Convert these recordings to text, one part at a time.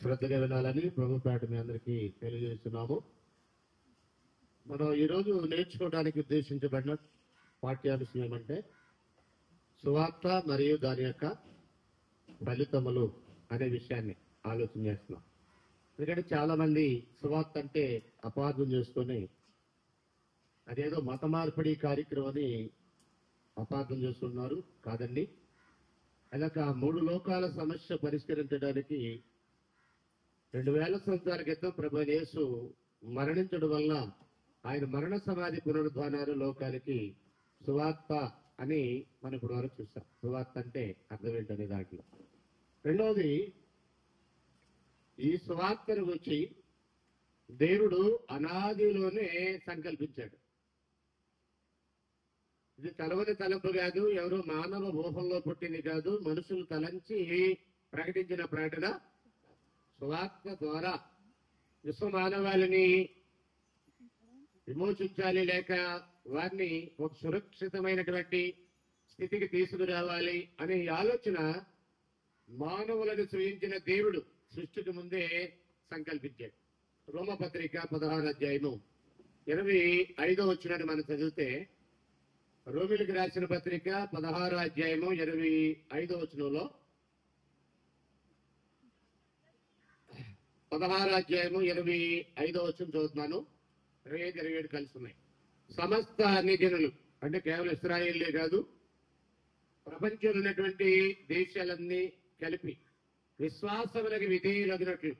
శ్రద్ధగా వినాలని ప్రభుపేట మీ అందరికీ తెలియజేస్తున్నాము. మనం ఈరోజు నేర్చుకోవడానికి ఉద్దేశించబడిన పాఠ్యాంశం ఏమంటే సువార్త మరియు దాని యొక్క ఫలితములు అనే విషయాన్ని ఆలోచన చేస్తున్నాం. ఎందుకంటే చాలా మంది సువార్త అంటే అపార్థం చేసుకొని అదేదో మత మార్పిడి కార్యక్రమం అని అపార్థం చేస్తున్నారు. కాదండి, అలాగ 3 లోకాల సమస్య పరిష్కరించడానికి 2000 సంవత్సరాల క్రితం ప్రభు యేసు మరణించడం వల్ల ఆయన మరణ సమాధి పునరుద్ధానాలు లోకానికి సువార్త అని మనం ఇప్పుడు వరకు చూస్తాం. సువార్త అంటే అర్థం ఏంటనే దాంట్లో రెండవది, ఈ సువార్తను గురించి దేవుడు అనాదిలోనే సంకల్పించాడు. ఇది తలవని తలంపు కాదు, ఎవరు మానవ ఊహంలో పుట్టింది కాదు, మనుషులు తలంచి ప్రకటించిన ప్రకటన. సువార్త ద్వారా విశ్వ మానవాళిని విమోచించాలి, లేక వారిని ఒక సురక్షితమైనటువంటి స్థితికి తీసుకురావాలి అనే ఆలోచన మానవులను సృజించిన దేవుడు సృష్టికి ముందే సంకల్పించాడు. రోమపత్రిక 16వ అధ్యాయము 25వ వచనాన్ని మనం చదివితే, రోమిలకు రాసిన పత్రిక 16వ అధ్యాయము 25వ వచనంలో 16వ అధ్యాయము 25వ వచనం చదువుతున్నాను. 25, 27 కలిసి ఉన్నాయి. సమస్త అన్ని జనులు అంటే కేవలం ఇశ్రాయేలే కాదు, ప్రపంచంలో ఉన్నటువంటి దేశాలన్నీ కలిపి విశ్వాసములకు విధేయులగినట్లు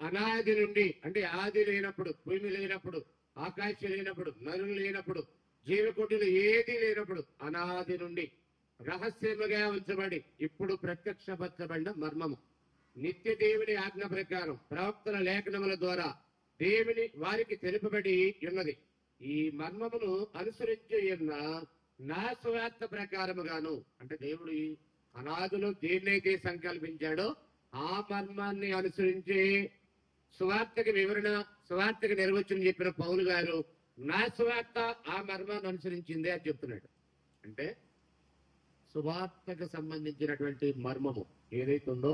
అనాది నుండి, అంటే ఆది లేనప్పుడు, భూమి లేనప్పుడు, ఆకాశం లేనప్పుడు, నరులు లేనప్పుడు, జీవకోటిలు ఏది లేనప్పుడు అనాది నుండి రహస్యముగా ఉంచబడి ఇప్పుడు ప్రత్యక్షపరచబడిన మర్మము నిత్య దేవుని ఆజ్ఞ ప్రకారం ప్రవక్తల లేఖనముల ద్వారా దేవుని వారికి తెలుపబడి ఉన్నది. ఈ మర్మమును అనుసరించి ఉన్న నా సువార్త ప్రకారముగాను, అంటే దేవుడు అనాదిలో దేన్నైతే సంకల్పించాడో ఆ మర్మాన్ని అనుసరించి సువార్తకి వివరణ, సువార్తకి నిర్వచనం చెప్పిన పౌలు గారు నా సువార్త ఆ మర్మాన్ని అనుసరించిందే అని చెప్తున్నాడు. అంటే సువార్తకు సంబంధించినటువంటి మర్మము ఏదైతే ఉందో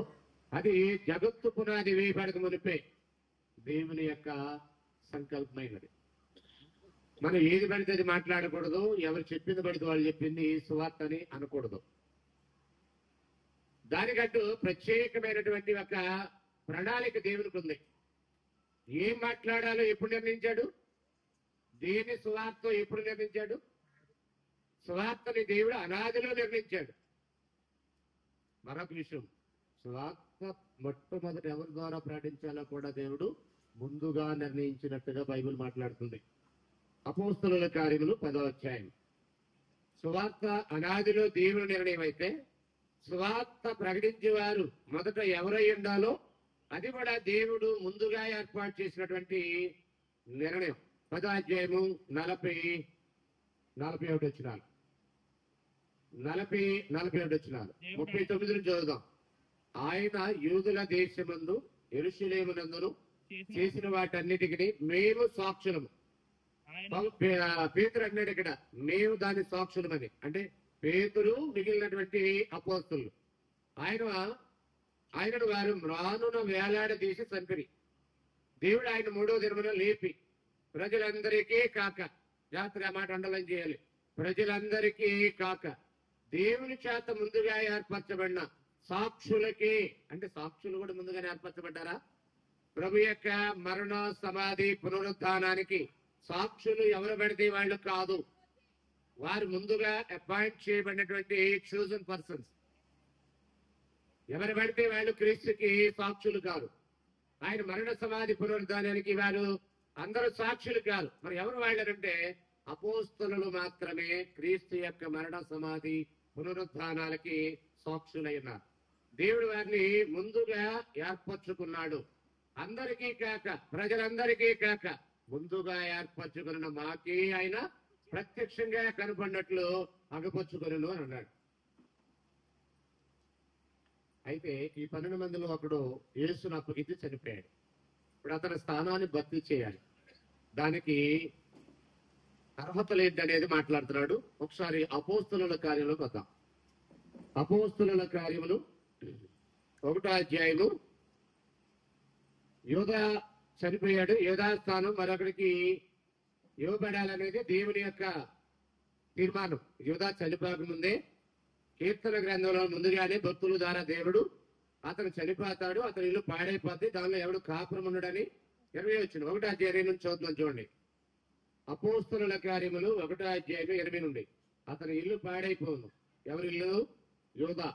అది జగత్తు పునాది వేయబడక మునిపే దేవుని యొక్క సంకల్పమైనది. మనం ఏది పడితే అది మాట్లాడకూడదు, ఎవరు చెప్పింది పడితే వాళ్ళు చెప్పింది సువార్త అని అనకూడదు. దానికంటూ ప్రత్యేకమైనటువంటి ఒక ప్రణాళిక దేవునికి ఉంది. ఏం మాట్లాడాలో ఎప్పుడు నిర్ణయించాడు? దేని సువార్త ఎప్పుడు నిర్ణయించాడు? సువార్తని దేవుడు అనాదిలో నిర్ణయించాడు. మరొక విషయం, సువార్త మొట్టమొదటి ఎవరి ద్వారా ప్రకటించాలో కూడా దేవుడు ముందుగా నిర్ణయించినట్టుగా బైబిల్ మాట్లాడుతుంది. అపోస్తలుల కార్యములు 10వ అధ్యాయం. సువార్త అనాదిలో దేవుని నిర్ణయం అయితే సువార్త ప్రకటించేవారు మొదట ఎవరై ఉండాలో అది కూడా దేవుడు ముందుగా ఏర్పాటు చేసినటువంటి నిర్ణయం. 10వ అధ్యాయము 41 వచనాలు 41 వచనాలు 39 చదువుదాం. ఆయన యూదుల దేశమందు యెరూషలేమునందును చేసిన వాటన్నిటికీ మేము సాక్షులము. పేతురు అన్నాడు ఇక్కడ, మేము దాని సాక్షులమని. అంటే పేతురు మిగిలినటువంటి అపోస్తలులు ఆయనను వారు మ్రానున వేలాడదీసి చంపిరి. దేవుడు ఆయన 3వ దినమున లేపి ప్రజలందరికీ కాక, జాగ్రత్తగా మాట అండలం చేయాలి, ప్రజలందరికీ కాక దేవుని చేత ముందుగా ఏర్పరచబడిన సాక్షులకి, అంటే సాక్షులు కూడా ముందుగానే ఏర్పరచబడ్డారా? ప్రభు యొక్క మరణ సమాధి పునరుద్ధానానికి సాక్షులు ఎవరు పడితే వాళ్ళు కాదు, వారు ముందుగా అపాయింట్ చేయబడినటువంటి చూజన్ పర్సన్స్. ఎవరు పడితే వాళ్ళు క్రీస్తుకి సాక్షులు కాదు. ఆయన మరణ సమాధి పునరుద్ధానానికి వారు అందరూ సాక్షులు కాదు. మరి ఎవరు వాళ్ళంటే అపోస్తలులు మాత్రమే క్రీస్తు యొక్క మరణ సమాధి పునరుద్ధానాలకి సాక్షులై ఉన్నారు. దేవుడు వారిని ముందుగా ఏర్పరచుకున్నాడు. అందరికీ కాక, ప్రజలందరికీ కాక ముందుగా ఏర్పరచుకున్న మాకే ఆయన ప్రత్యక్షంగా కనపడినట్లు అగపరుచుకొనును అని అన్నాడు. అయితే ఈ 12 మందిలో ఒకడు యేసును అప్పగిచ్చి చనిపోయాడు. ఇప్పుడు అతని స్థానాన్ని భర్తీ చేయాలి. దానికి అర్హతలు ఏంటనేది మాట్లాడుతున్నాడు. ఒకసారి అపోస్తలుల కార్యంలోకి వద్దాం. అపోస్తలుల కార్యములు 1వ అధ్యాయము యోధా చనిపోయాడు. యోధా స్థానం మరొకరికి ఇవ్వబడాలనేది దేవుని యొక్క తీర్మానం. యోధా చనిపోక ముందే కీర్తన గ్రంథంలో ముందుగానే భక్తుల ద్వారా దేవుడు అతను చనిపోతాడు, అతని ఇల్లు పాడైపోద్ది, దానిలో ఎవడు కాపురం ఉండడని 20 వచ్చిన 1వ అధ్యాయం నుంచి చదువుతున్నాం చూడండి. అపోస్తలుల కార్యములు 1వ అధ్యాయం 20 నుండి. అతని ఇల్లు పాడైపోను. ఎవరి ఇల్లు? యోధా.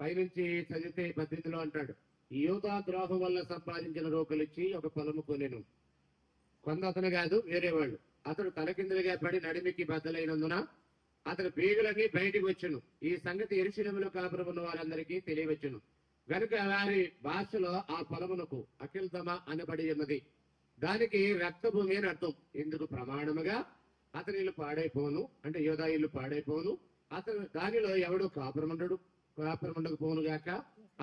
పైనుంచి చదివితే 18లో అంటాడు, ఈ యోధా ద్రోహం వల్ల సంపాదించిన రోకలిచ్చి ఒక పొలము కొనెను. కొంత అతను కాదు, వేరే వాళ్ళు. అతడు తలకిందులుగా పడి నడిమికి బద్దలైనందున అతని పేగులన్నీ బయటికి వచ్చును. ఈ సంగతి యెరూషలేములో కాపురం ఉన్న వారందరికీ తెలియవచ్చును. గనుక వారి భాషలో ఆ పొలమునకు అఖిల్తమ అనబడి ఉన్నది. దానికి రక్తభూమి అని అర్థం. ఇందుకు ప్రమాణముగా అతని ఇల్లు పాడైపోను, అంటే యోధా ఇల్లు పాడైపోను, అతను దానిలో ఎవడు కాపురముండకపోను గాక,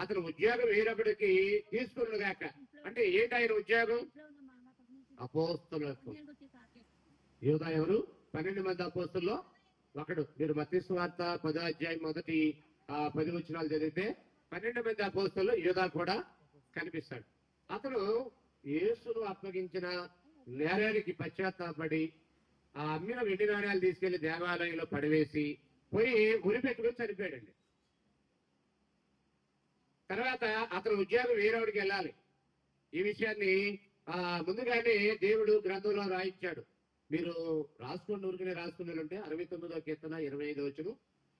అతను ఉద్యోగం వేరొకడికి తీసుకును గాక. అంటే ఏంటి ఆయన ఉద్యోగం? అపోస్తలులకు. యోధా ఎవరు? 12 మంది అపోస్తలుల్లో ఒకడు. మీరు మత్తయి సువార్త 10వ అధ్యాయం మొదటి 10 వచనాలు చదివితే 12 మంది అపోస్తలుల్లో యోధా కూడా కనిపిస్తాడు. అతను యేసును అప్పగించిన నేరానికి పశ్చాత్తాపడి ఆ అమ్మిన వెండి నాణ్యాలు తీసుకెళ్లి దేవాలయంలో పడివేసి పోయి ఉరి పెట్టుకుని చనిపోయాడండి. తర్వాత అతను ఉద్యోగం వేరేవాడికి వెళ్ళాలి. ఈ విషయాన్ని ముందుగానే దేవుడు గ్రంథంలో రాయించాడు. మీరు రాసుకోండి, ఊరికనే రాసుకున్నారంటే 69వ కీర్తన 25వ వచనం,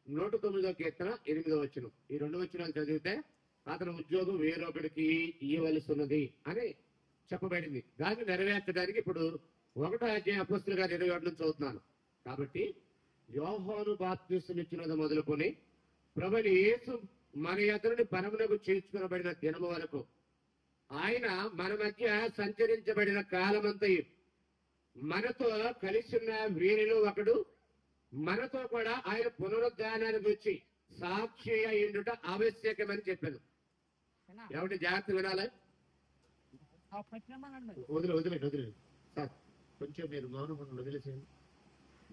109వ కీర్తన 8వ వచనం. ఈ 2 వచనాలు చదివితే అతను ఉద్యోగం వేరొకడికి ఇవ్వవలసి ఉన్నది అని చెప్పబడింది. దాన్ని నెరవేర్చడానికి ఇప్పుడు 1వ అధ్యాయం అపోస్తలుల గారు 21 నుంచి చదువుతున్నాను. కాబట్టి యోహాను బాప్తిసం ఇచ్చినది మొదలుకొని ప్రభువైన యేసు మన ఎదురుని పరమునకు చేర్చుకునబడిన దినము వరకు ఆయన మన మధ్య సంచరించబడిన కాలమంతయు మనతో కలిసి ఉన్న వీరిలో ఒకడు, మనతో కూడా ఆయన పునరుద్ధానాన్ని గురించి సాక్షి అయ్యుండుట ఆవశ్యకమని చెప్పాను. ఎవరి జాగ్రత్త వినాలి. వదిలేదు సార్, కొంచెం మీరు మౌనం వదిలేసేయండి.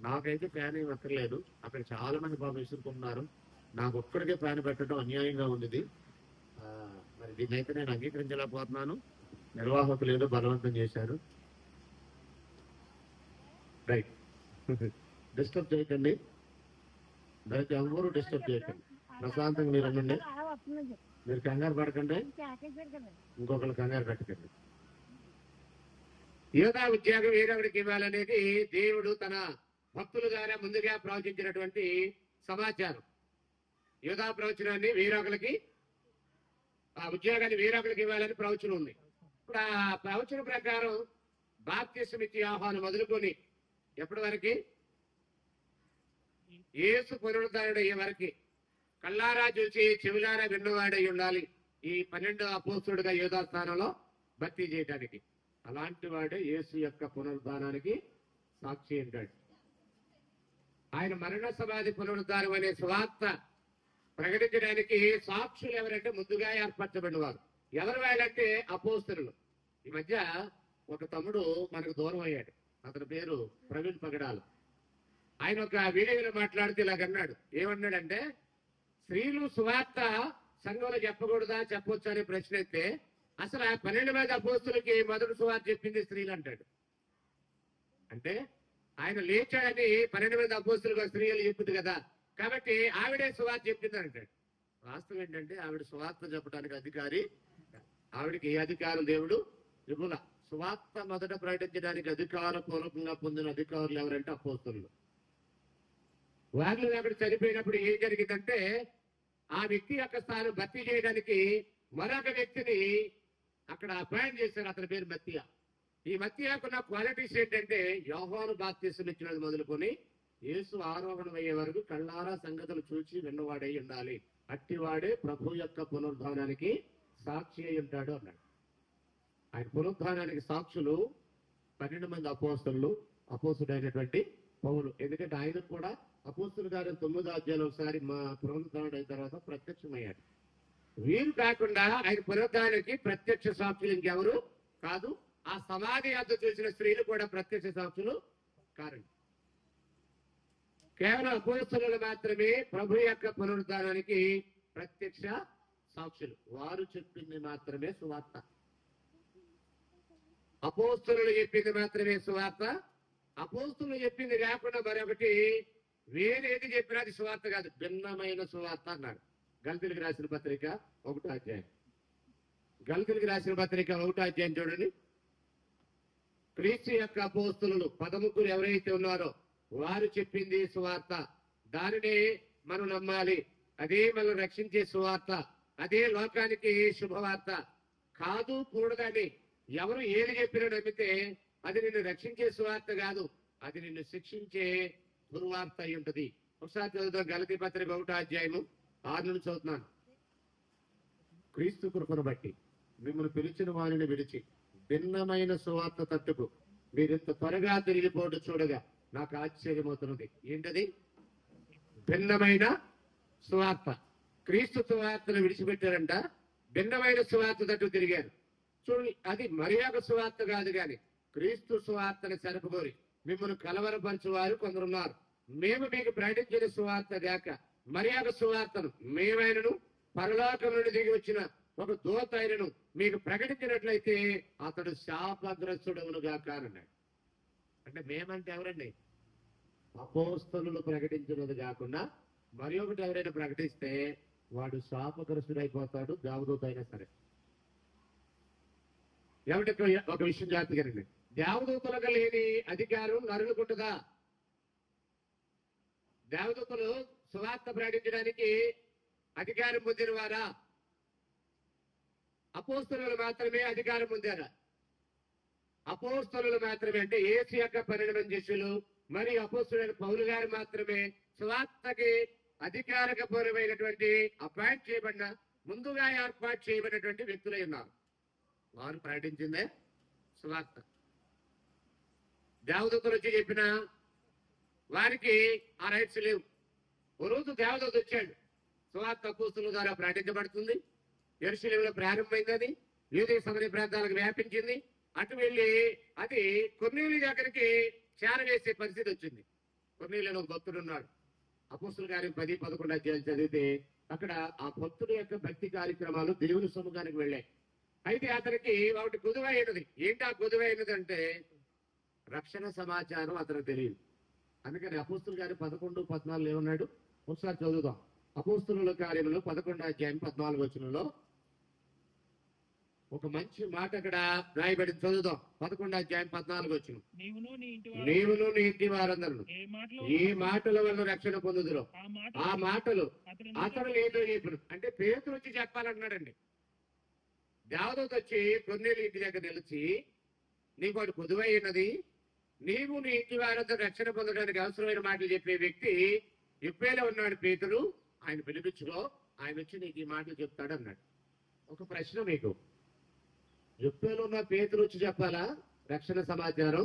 నాకైతే ఫ్యాన్ ఏమి అక్కర్లేదు. అక్కడ చాలా మంది బాబు విసురుకుంటున్నారు. నాకు ఒక్కడికే ఫ్యాన్ పెట్టడం అన్యాయంగా ఉంది. మరి దీన్నైతే నేను అంగీకరించలేకపోతున్నాను. నిర్వాహకులు ఏదో బలవంతం చేశారు. రైట్, డిస్టర్బ్ చేయకండి, దయచేసి ఎవరు డిస్టర్బ్ చేయకండి. ప్రశాంతంగా మీరు అనండి. మీరు కంగారు పడకండి, ఇంకొకరు కంగారు పెట్టకండి. యోధా ఉద్యోగం వేరొకడికి ఇవ్వాలనేది దేవుడు తన భక్తుల ద్వారా ముందుగా ప్రవచించినటువంటి సమాచారం. యోధా ప్రవచనాన్ని వేరొకరికి, ఆ ఉద్యోగాన్ని వేరొకరికి ఇవ్వాలని ప్రవచనం ఉంది. ఇప్పుడు ఆ ప్రవచన ప్రకారం బాప్తిసం ఇచ్చి ఆహ్వానం మొదలుకొని ఎప్పటి వరకు? యేసు పునరుద్ధరణుడు అయ్యే వరకు కళ్ళారా చూసి చెవులారా విన్నవాడై ఉండాలి ఈ 12వ అపోస్తలుడుగా యోధా స్థానంలో భర్తీ చేయడానికి. అలాంటి వాడే యేసు యొక్క పునరుద్ధానానికి సాక్షి అంటాడు. ఆయన మరణ సమాధి పునరుద్ధానం అనే సువార్త ప్రకటించడానికి సాక్షులు ఎవరంటే ముందుగా ఏర్పరచబడిన వారు. ఎవరు వాళ్ళంటే అపోస్తలులు. ఈ మధ్య ఒక తమ్ముడు మనకు దూరం అయ్యాడు. అతని పేరు ప్రవీణ్ పగడాలు. ఆయన ఒక వీడియోలో మాట్లాడుతూ ఇలాగన్నాడు. ఏమన్నాడంటే, స్త్రీలు సువార్త సంఘంలో చెప్పకూడదా చెప్పొచ్చు అనే ప్రశ్న అయితే అసలు ఆ 12 మంది అపోస్తలులకి మొదటి సువార్త చెప్పింది స్త్రీలు అంటాడు. అంటే ఆయన లేచాడని 12 మంది అపోస్తలుగా స్త్రీలు చెప్పింది కదా, కాబట్టి ఆవిడే సువార్త చెప్పింది అంటాడు. వాస్తవం ఏంటంటే ఆవిడ సువార్త చెప్పడానికి అధికారి. ఆవిడకి ఏ అధికారం దేవుడు ఇవ్వల. సువార్త మొదట ప్రకటించడానికి అధికారపూర్వకంగా పొందిన అధికారులు ఎవరంటే అపోస్తలులు. వాళ్ళు అక్కడ చనిపోయినప్పుడు ఏం జరిగిందంటే ఆ వ్యక్తి యొక్క స్థానం భర్తీ చేయడానికి మరొక వ్యక్తిని అక్కడ అపాయింట్ చేశారు. అతని పేరు మత్తీయ. ఈ మత్తీయకున్న క్వాలిటీస్ ఏంటంటే యోహాను బాప్తిసం ఇచ్చినది మొదలుకొని యేసు ఆరోహణం అయ్యే వరకు కళ్ళారా సంగతులు చూసి విన్నవాడై ఉండాలి. అట్టివాడే ప్రభు యొక్క పునరుద్ధానానికి సాక్షి అయి ఉంటాడు అన్నాడు. ఆయన పునరుద్ధానానికి సాక్షులు 12 మంది అపోస్తలులు, అపోస్తుడైనటువంటి పౌలు. ఎందుకంటే ఆయనకు కూడా అపోస్తలుల గారు 9వ అధ్యాయంలో ఒకసారి మా పునరుద్ధానం అయిన తర్వాత ప్రత్యక్షమయ్యాడు. వీరు కాకుండా ఆయన పునరుద్ధానానికి ప్రత్యక్ష సాక్షులు ఇంకెవరు కాదు. ఆ సమాధి వద్ద చూసిన స్త్రీలు కూడా ప్రత్యక్ష సాక్షులు కారండి. కేవలం అపోస్తలులు మాత్రమే ప్రభు యొక్క పునరుద్ధానానికి ప్రత్యక్ష సాక్షులు. వారు చెప్పింది మాత్రమే సువార్త. అపోస్తులు చెప్పింది మాత్రమే సువార్త. అపోస్తులు చెప్పింది కాకుండా మరొకటి వేరేది చెప్పినా అది సువార్త కాదు, భిన్నమైన సువార్త అన్నాడు. గల్తీలకు రాసిన పత్రిక 1వ అధ్యాయం. గల్తీలకు రాసిన పత్రిక 1వ అధ్యాయం చూడండి. క్రీస్తు యొక్క అపోస్తులు 13 ఎవరైతే ఉన్నారో వారు చెప్పింది సువార్త, దానిని మనం నమ్మాలి. అదే మనం రక్షించే సువార్త, అదే లోకానికి శుభవార్త. కాదు కూడదని ఎవరు ఏది చెప్పినా నమ్మితే అది నిన్ను రక్షించే సువార్త కాదు, అది నిన్ను శిక్షించే దుర్వార్త అయి ఉంటది. ఒకసారి చదువుతాం గలతీ పత్రిక 1వ అధ్యాయము 6 నుంచి చదువుతున్నాను. క్రీస్తు కృపను బట్టి మిమ్మల్ని పిలిచిన వారిని విడిచి భిన్నమైన సువార్త తట్టుకు మీరింత త్వరగా తిరిగిపోవడం చూడగా నాకు ఆశ్చర్యమవుతున్నది. ఏంటది? భిన్నమైన సువార్త. క్రీస్తు సువార్తను విడిచిపెట్టారంట, భిన్నమైన సువార్త తట్టు తిరిగారు. చూడండి, అది మరి ఒక సువార్త కాదు గాని క్రీస్తు సువార్తను సరుపుకోరి మిమ్మల్ని కలవరపరచువారు కొందరున్నారు. మేము మీకు ప్రకటించిన సువార్త గాక మరి ఒక సువార్తను మేమైనను పరలోకం నుండి దిగి వచ్చిన ఒక దూత ఆయనను మీకు ప్రకటించినట్లయితే అతడు శాపగ్రస్తుడవును గాక అన్నాడు. అంటే మేమంటే ఎవరండి? అపోస్తలులు ప్రకటించినది కాకుండా మరి ఒకటి ఎవరైనా ప్రకటిస్తే వాడు శాపగ్రస్తుడైపోతాడు, దేవదూత అయినా సరే. ఏమంటే ఒక విషయం జాగ్రత్తగానండి, దేవదూతలకు లేని అధికారం నరులకు ఉంటుందా? దేవదూతలు సువార్త ప్రకటించడానికి అధికారం పొందిన వారా? అపోస్తలులు మాత్రమే అధికారం పొందారా? అపోస్తలులు మాత్రమే, అంటే యేసు యొక్క 12 శిష్యులు మరి అపోస్తలుడైన పౌలు గారు మాత్రమే సువార్తకి అధికారపూర్వమైనటువంటి అపాయింట్ చేయబడిన, ముందుగా ఏర్పాటు చేయబడినటువంటి వ్యక్తులై ఉన్నారు. వారు ప్రకటించిందే సువార్త. దేవదూతలు వచ్చి చెప్పిన వారికి ఆ రైట్స్ లేవు. ఓ రోజు దేవదూత వచ్చాడు, సువార్త అపోస్తలుల ద్వారా ప్రకటించబడుతుంది, యెరూషలేములో ప్రారంభమైందని యూదయ సమరయ ప్రాంతాలకు వ్యాపించింది. అటు వెళ్ళి అది కొర్నేలి దగ్గరికి చేరవేసే పరిస్థితి వచ్చింది. కొర్నేలిలో ఒక భక్తుడు ఉన్నాడు. అపోస్తలుల కార్యం 10, 11 అధ్యాయాలు చదివితే అక్కడ ఆ భక్తుడి యొక్క భక్తి కార్యక్రమాలు దేవుని సముఖానికి వెళ్ళాయి. అయితే అతనికి ఒకటి కొదువైనది. ఏంటి ఆ కొదువైనది అంటే రక్షణ సమాచారం అతనికి తెలియదు. అందుకని అపోస్తలుల కార్యం 11, 14 ఏమన్నాడు ఒకసారి చదువుదాం. అపోస్తలుల కార్యములు 11వ అధ్యాయం 14వ వచనంలో ఒక మంచి మాట అక్కడ రాయబడి చదువుదాం. 11వ అధ్యాయం 14వ వచనం. నీవును నీ ఇంటి వారందరూ ఈ మాటల వల్ల రక్షణ పొందుదురు. ఆ మాటలు అతడు ఏదో చెప్పను అంటే పేతురు వచ్చి చెప్పాలన్నాడండి. దేవదూత వచ్చి కొర్నేలి ఇంటి దగ్గర నిలిచి నీకు వాడు పొదువైనది, నీవు నీ ఇంటి వారందరూ రక్షణ పొందడానికి అవసరమైన మాటలు చెప్పే వ్యక్తి ఇప్పేలో ఉన్నాడు పేతురు, ఆయన పిలిపించుకో, ఆయన వచ్చి నీకు ఈ మాటలు చెప్తాడు అన్నాడు. ఒక ప్రశ్న మీకు, ఇప్పేలో ఉన్న పేతురు వచ్చి చెప్పాలా రక్షణ సమాచారం,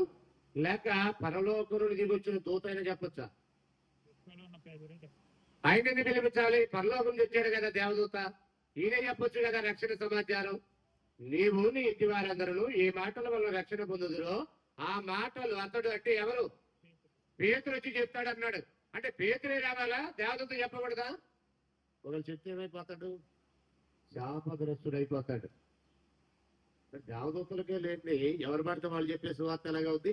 లేక పరలోకం నుండి దిగి వచ్చిన దూత అయినా చెప్పొచ్చా? ఆయనని పిలిపించాలి, పరలోకం తెచ్చాడు కదా దేవదూత, ఈయనే చెప్పొచ్చు కదా రక్షణ సమాచారం. నీవు నీ ఇంటి వారందరూ ఏ మాటల వల్ల రక్షణ పొందుదురో ఆ మాటలు అతడు అంటే ఎవరు? పేతురు వచ్చి చెప్తాడు అన్నాడు. అంటే పేతురే రావాలా, దేవదూత చెప్పకూడదా? ఒకరు చెప్తే ఏమైపోతాడు? శాపగ్రస్తుడు అయిపోతాడు. దేవదూతలకే లేని ఎవరు పడితే వాళ్ళు చెప్పే సువార్త ఎలాగా ఉంది?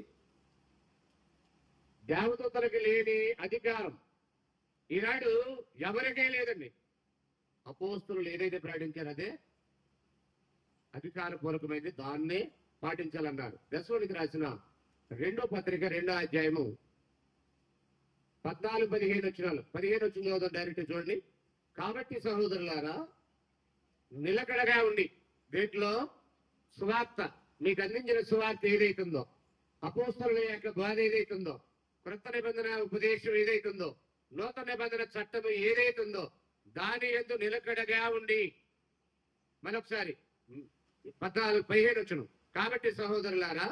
దేవదూతలకి లేని అధికారం ఈనాడు ఎవరికే లేదండి. అపోస్తలులు ఏదైతే ప్రకటించారు అదే అధికారపూర్వకమైంది, దాన్నే పాటించాలన్నారు. దశలోనికి రాసిన 2వ పత్రిక 2వ అధ్యాయము 14, 15 వచనాలు. 15 వచ్చిన చదువుతాం డైరెక్ట్ చూడండి. కాబట్టి సహోదరులారా నిలకడగా ఉండి వీటిలో సువార్త మీకు అందించిన సువార్త ఏదైతుందో, అపోస్తలుల యొక్క బాధ ఏదైతుందో, క్రొత్త నిబంధన ఉపదేశం ఏదైతుందో, నూతన నిబంధన చట్టము ఏదైతుందో దాని యందు నిలకడగా ఉండి. మరొకసారి 14, 15 వచ్చును. కాబట్టి సహోదరులారా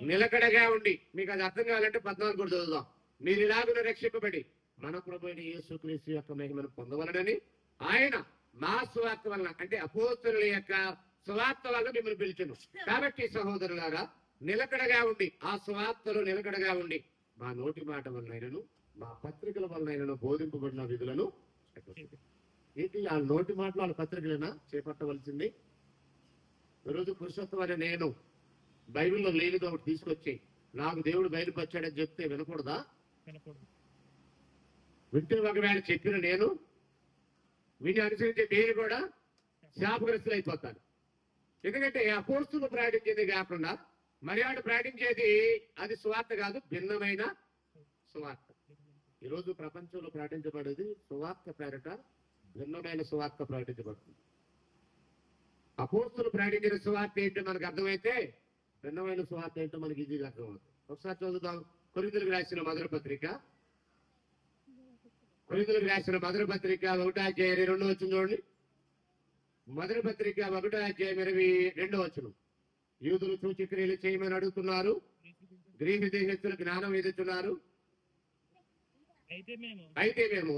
నిలకడగా ఉండి, మీకు అది అర్థం కావాలంటే 14 కూడా చదువుదాం. మీరు ఇలాగున రక్షింపబడి మన ప్రభువైన యేసుక్రీస్తు యొక్క మహిమను పొందవలనని ఆయన మా సువార్త వలన అంటే అపోస్తలుల యొక్క సువార్త వల్ల మిమ్మల్ని పిలిచెను. కాబట్టి సహోదరులారా నిలకడగా ఉండి, ఆ సువార్తలో నిలకడగా ఉండి మా నోటి మాట వలనైనను మా పత్రికల వలనైనను బోధింపబడిన విధులను ఏంటి ఆ నోటి మాటలు వాళ్ళ పత్రికలైనా చేపట్టవలసింది. ఈరోజు పురుషోత్తమ అనే నేను బైబిల్లో లేనిది ఒకటి తీసుకొచ్చి నాకు దేవుడు బయలుపరిచాడని చెప్తే వినకూడదా? వింటే ఒకవేళ చెప్పిన నేను వీటిని అనుసరించే మీరు కూడా శాపగ్రస్తులు అయిపోతారు. ఎందుకంటే అపోస్తులు ప్రకటించేది కాకుండా మర్యాద ప్రకటించేది అది సువార్త కాదు, భిన్నమైన సువార్త. ఈరోజు ప్రపంచంలో ప్రకటించబడేది సువార్త పేరట భిన్నమైన సువార్త ప్రకటించబడుతుంది. అపోస్తులు ప్రకటించిన సువార్త ఏంటో మనకు అర్థమైతే భిన్నమైన సువార్త ఏంటో మనకి ఈజీగా అర్థమవుతుంది. ఒకసారి చదువుదాం. కొరింథీయులకు రాసిన మొదటి పత్రిక 1వ అధ్యాయం 2వ వచనం చూడండి. మొదటి పత్రిక 1వ అధ్యాయం 22వ వచనం. యూదులు సూచక్రియలు చేయమని అడుగుతున్నారు, గ్రీకు దేశస్తులు జ్ఞానం ఎదుగుతున్నారు, అయితే మేము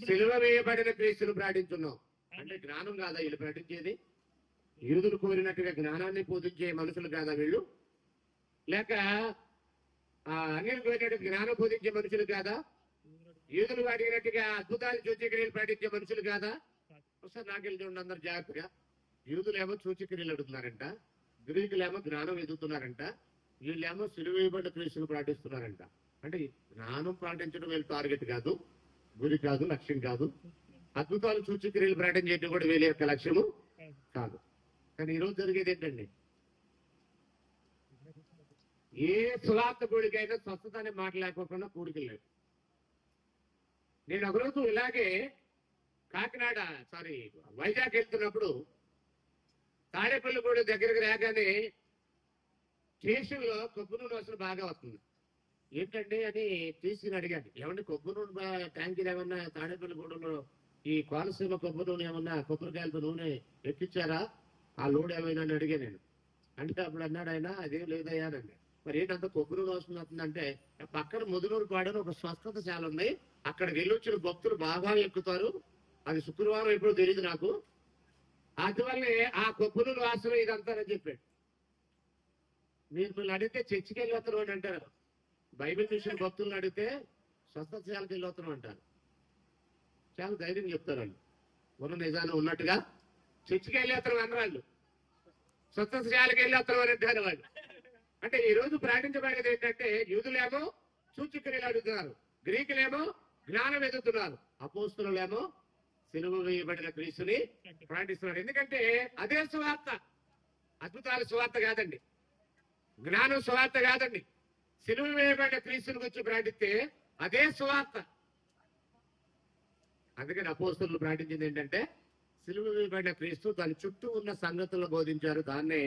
సిలువ వేయబడిన క్రీస్తును ప్రకటించున్నాం. అంటే జ్ఞానం కాదా వీళ్ళు ప్రకటించేది? యూదులు కోరినట్టుగా జ్ఞానాన్ని బోధించే మనుషులు కాదా వీళ్ళు? లేక అన్యులు కోరినట్టు జ్ఞానం బోధించే మనుషులు కాదా? యూదులు అడిగినట్టుగా అద్భుతాలు సూచక్రియలు ప్రకటించే మనుషులు కాదా? ఒకసారి నాకెళ్ళి చూడండి అందరు జాగ్రత్తగా. యూదులేమో సూచక్రియలు అడుగుతున్నారంట, గ్రీకులేమో జ్ఞానం ఎదుగుతున్నారంట, వీళ్ళేమో సిలువ వేయబడిన క్రీస్తును ప్రకటిస్తున్నారంట. అంటే జ్ఞానం ప్రకటించడం వీళ్ళ టార్గెట్ కాదు, గురి కాదు, లక్ష్యం కాదు. అద్భుతాలు సూచక్రియలు ప్రకటన చేయడం కూడా వీళ్ళ యొక్క లక్ష్యము కాదు. కానీ ఈరోజు జరిగేది ఏంటండి? ఏ సువార్త కూడికైనా స్వస్థత అనే మాట లేకపోకుండా కూడికలు లేవు. నేను ఒకరోజు ఇలాగే వైజాగ్ వెళ్తున్నప్పుడు తాడేపల్లిగూడ దగ్గరికి రాగానే స్టేషన్లో కొబ్బరి నూనె వాసన బాగా వస్తుంది. ఏంటండి అని తీసుకుని అడిగాను. ఏమంటే కొబ్బరి నూనె ట్యాంకీలు ఏమన్నా తాడేపల్లిగూడలో ఈ కోనసీమ కొబ్బరి నూనె ఏమన్నా కొబ్బరికాయలతో నూనె ఎక్కించారా, ఆ లోడ్ ఏమైనా అని అడిగా నేను. అంటే అప్పుడు అన్నాడు ఆయన, అదేం లేదయ్యా అనండి. మరి ఏంటంత కొబ్బరి నూనె వాసన వస్తుందంటే పక్కన ముదునూరు పాడని ఒక స్వస్థత చాలా ఉంది, అక్కడికి వెళ్ళి వచ్చిన భక్తులు బాగా ఎక్కుతారు, అది శుక్రవారం ఎప్పుడో తెలియదు నాకు, అందువల్లే ఆ కొబ్బరి నూనె వాసన ఇదంతానని చెప్పాడు. మీరు అడిగితే చర్చికి వెళ్ళి వస్తాను అని అంటారు, బైబిల్ మిషన్ భక్తులను అడిగితే స్వస్థశాలకు వెళ్ళి వస్తాను అంటారు. చాలా ధైర్యం చెప్తారు వాళ్ళు, ఉన్న నిజాన్ని ఉన్నట్టుగా. చర్చికి వెళ్ళి వస్తాం అన్నవాళ్ళు, స్వస్థశాలకు వెళ్ళి వస్తాం అని అంటారు వాళ్ళు. అంటే ఈ రోజు ప్రకటించబడేది ఏంటంటే యూదులేమో సూచక్రియలు అడుగుతున్నారు, గ్రీకులేమో జ్ఞానం ఎదుగుతున్నారు, అపోస్తులేమో సిలువ వేయబడిన క్రీస్తుని ప్రకటిస్తున్నారు. ఎందుకంటే అదే సువార్త, అద్భుతాల సువార్త కాదండి, జ్ఞానం సువార్త కాదండి. సిలువ వేయబడిన క్రీస్తుని గురించి ప్రకటిస్తే అదే సువార్త. అందుకని అపోస్తులు ప్రకటించింది ఏంటంటే సిలువ వేయబడిన క్రీస్తు తన చుట్టూ ఉన్న సంగతులను బోధించారు. దాన్నే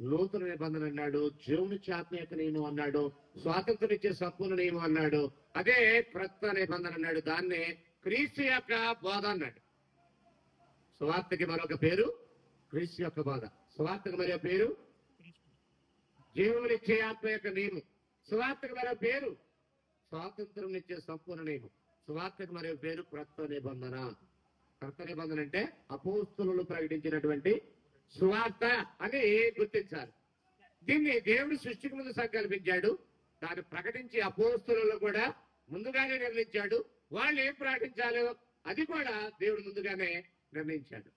నూతన నిబంధన అన్నాడు, జీవునిచ్చే ఆత్మీయత నియమం అన్నాడు, స్వాతంత్రం ఇచ్చే సంపూర్ణ నియమం అన్నాడు, అదే క్రొత్త నిబంధన అన్నాడు, దాన్నే క్రీస్తు యొక్క బోధ అన్నాడు. సువార్తకి మరొక పేరు క్రీస్తు యొక్క బోధ, సువార్తకు మరొక పేరు జీవునిచ్చే ఆత్మ యొక్క నియమం, సువార్తకు మరొక పేరు స్వాతంత్రం ఇచ్చే సంపూర్ణ నియమం, సువార్తకు మరొక పేరు క్రొత్త నిబంధన. క్రొత్త నిబంధన అంటే అపోస్తులు ప్రకటించినటువంటి సువార్త అని గుర్తించాలి. దీన్ని దేవుడు సృష్టికి ముందు సంకల్పించాడు, దాన్ని ప్రకటించి అపోస్తులను కూడా ముందుగానే నిర్ణయించాడు. వాళ్ళు ఏం ప్రకటించాలో అది కూడా దేవుడు ముందుగానే నిర్ణయించాడు.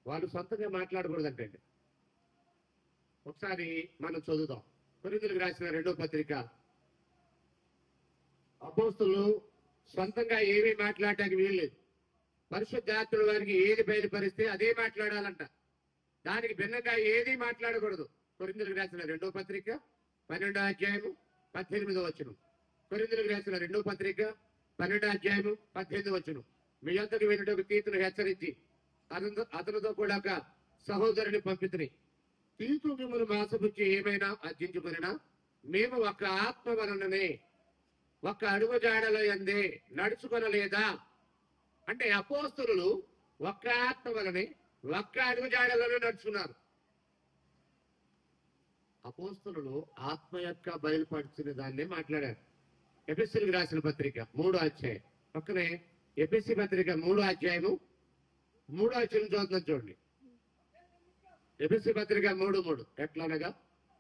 వాళ్ళు సొంతంగా మాట్లాడకూడదంటండి. ఒకసారి మనం చదువుదాం. కొరింథీయులకు రాసిన 2వ పత్రిక. అపోస్తులు సొంతంగా ఏమీ మాట్లాడటానికి వీల్లేదు. పరిశుద్ధాత్ముల వారికి ఏది బయలుపరిస్తే అదే మాట్లాడాలంట, దానికి భిన్నంగా ఏది మాట్లాడకూడదు. కొరింథీయులకు రాసిన 2వ పత్రిక 12వ అధ్యాయము 18వ వచనం. కొరింథీయులకు రాసిన 2వ పత్రిక 12వ అధ్యాయము 18వ వచనం. మీ యొద్దకు వెళ్ళిన తీతును హెచ్చరించి అతనితో కూడా ఒక సహోదరుని పంపితిని. తీతు మిమ్మల్ని మోసపుచ్చి ఏమైనా అర్జించుకునినా మేము ఒక ఆత్మ వలననే ఒక అడుగుజాడలో యందే నడుచుకొనలేదా? అంటే అపోస్తులు ఒక్క ఆత్మ వలనే ఒక్క అడుగుజాడలోనే నడుచుకున్నారు. అపోస్తులు ఆత్మ యొక్క బయలుపరిచిన దాన్ని మాట్లాడారు. ఎఫెసీయులకు రాసిన పత్రిక 3వ అధ్యాయం పక్కనే ఎఫెసీ పత్రిక 3వ అధ్యాయము 3వ వచనం చదువుతున్నాం చూడండి. ఎఫెసీ పత్రిక 3:3 ఎట్లనగా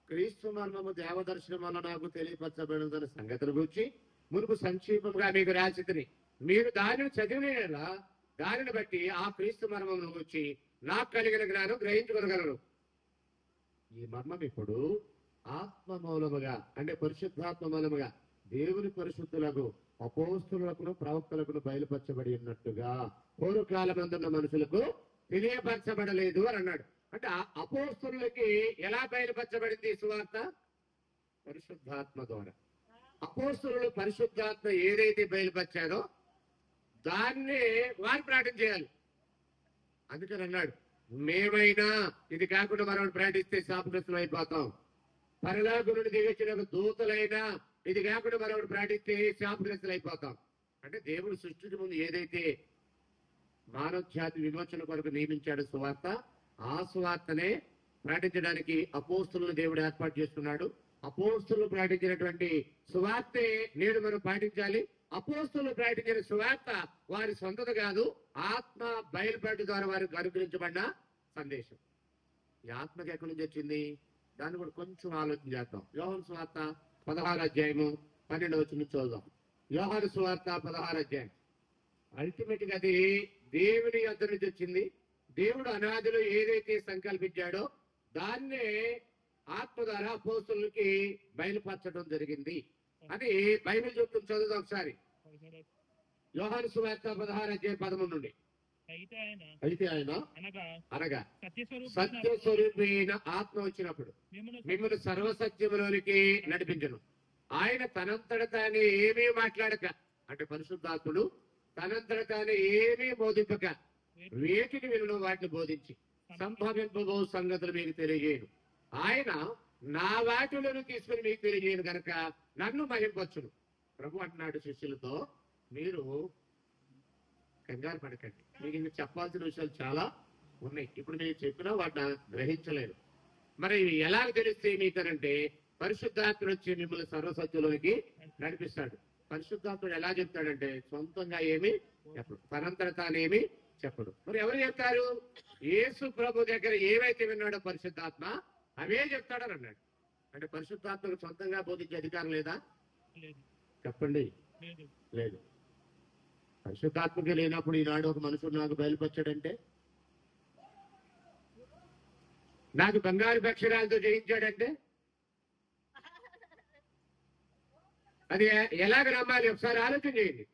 క్రీస్తు మర్మము దేవదర్శనం వల్ల నాకు తెలియపరచబడిన సంగతుల గురించి మునుపు సంక్షేపంగా మీకు రాసితిని. మీరు దానిని చదివిన దానిని బట్టి ఆ క్రీస్తు మర్మమును గురించి నాకు కలిగిన జ్ఞానం గ్రహించుకోగలరు. ఈ మర్మం ఇప్పుడు ఆత్మ మూలముగా అంటే పరిశుద్ధాత్మ మూలముగా దేవుని పరిశుద్ధులకు అపోస్తులకు ప్రవక్తలకు బయలుపరచబడి ఉన్నట్టుగా పూర్వకాలమందున్న మనుషులకు తెలియపరచబడలేదు అని అన్నాడు. అంటే అపోస్తులకి ఎలా బయలుపరచబడింది సువార్త? పరిశుద్ధాత్మ ద్వారా. అపోస్తులు పరిశుద్ధాత్మ ఏదైతే బయలుపరిచారో దాన్నే వారు ప్రకటన చేయాలి. అందుకని అన్నాడు, మేమైనా ఇది కాకుండా మనం ప్రకటిస్తే శాపగ్రస్తులు అయిపోతాం. పరలోకం నుండి దిగొచ్చిన దూతలైనా ఇది కాకుండా మనం ప్రకటిస్తే శాపగ్రస్తులు అయిపోతాం. అంటే దేవుడు సృష్టికి ముందు ఏదైతే మానవ జాతి విమోచన కొరకు నియమించాడు సువార్త, ఆ సువార్తనే ప్రకటించడానికి అపోస్తులను దేవుడు ఏర్పాటు చేస్తున్నాడు. అపోస్తులు ప్రకటించినటువంటి సువార్తే నేడు మనం పాటించాలి. అపోస్తులు ప్రకటించిన సువార్త వారి సొంతది కాదు, ఆత్మ బయలుపాటు ద్వారా వారికి అనుగ్రహించబడిన సందేశం. ఈ ఆత్మకి ఎక్కడి నుంచి వచ్చింది? దాన్ని కూడా కొంచెం ఆలోచన చేద్దాం. యోహాను సువార్త 16 అధ్యాయము 12 వచనం చూద్దాం. యోహాను సువార్త 16 అధ్యాయం. అల్టిమేట్ గా అది దేవుని యొద్ద నుంచి వచ్చింది. దేవుడు అనాదిలో ఏదైతే సంకల్పించాడో దాన్నే ఆత్మ ద్వారా అపోస్తులకి బయలుపరచడం జరిగింది అని బైబిల్ చెప్తుంది. చదువుదాం ఒకసారి. యోహాను సువార్త 16 అధ్యాయం 13 నుండి. అయితే ఆయన అనగా సత్యస్వరూపైన ఆత్మ వచ్చినప్పుడు మిమ్మల్ని సర్వసత్యములోనికి నడిపించను. ఆయన తనంతట తానే ఏమీ మాట్లాడక, అంటే పరిశుద్ధాత్ముడు తనంతట తానే ఏమీ బోధింపక వేటిని వినను వాటిని బోధించి సంభవింపబో సంగతులు మీకు తెలియజేయను. ఆయన నా వాటిలను తీసుకుని మీకు తెలియజేయను గనక నన్ను మహింపచ్చును. ప్రభు అంటున్నాడు శిష్యులతో, మీరు కంగారు పడకండి, మీకు ఇంకా చెప్పాల్సిన విషయాలు చాలా ఉన్నాయి. ఇప్పుడు నేను చెప్పినా వాటిని గ్రహించలేరు. మరి ఎలా తెలిస్తే మీకనంటే పరిశుద్ధాత్ముడు వచ్చి మిమ్మల్ని సర్వసత్యంలోనికి నడిపిస్తాడు. పరిశుద్ధాత్ముడు ఎలా చెప్తాడంటే సొంతంగా ఏమి చెప్పడు, తనంతట తానేమి చెప్పడు. మరి ఎవరు చెప్తారు? యేసు ప్రభు దగ్గర ఏవైతే విన్నాడో పరిశుద్ధాత్మ అవే చెప్తాడని అన్నాడు. అంటే పరిశుద్ధాత్మకు సొంతంగా బోధించే అధికారం లేదా? చెప్పండి, లేదు. పరిశుద్ధాత్మకి లేనప్పుడు ఈనాడు ఒక మనుషుడు నాకు బయలుపరచాడంటే, నాకు బంగారు అక్షరాలతో జయించాడంటే అది ఎలాగ నమ్మాలి? ఒకసారి ఆలోచన చేయండి.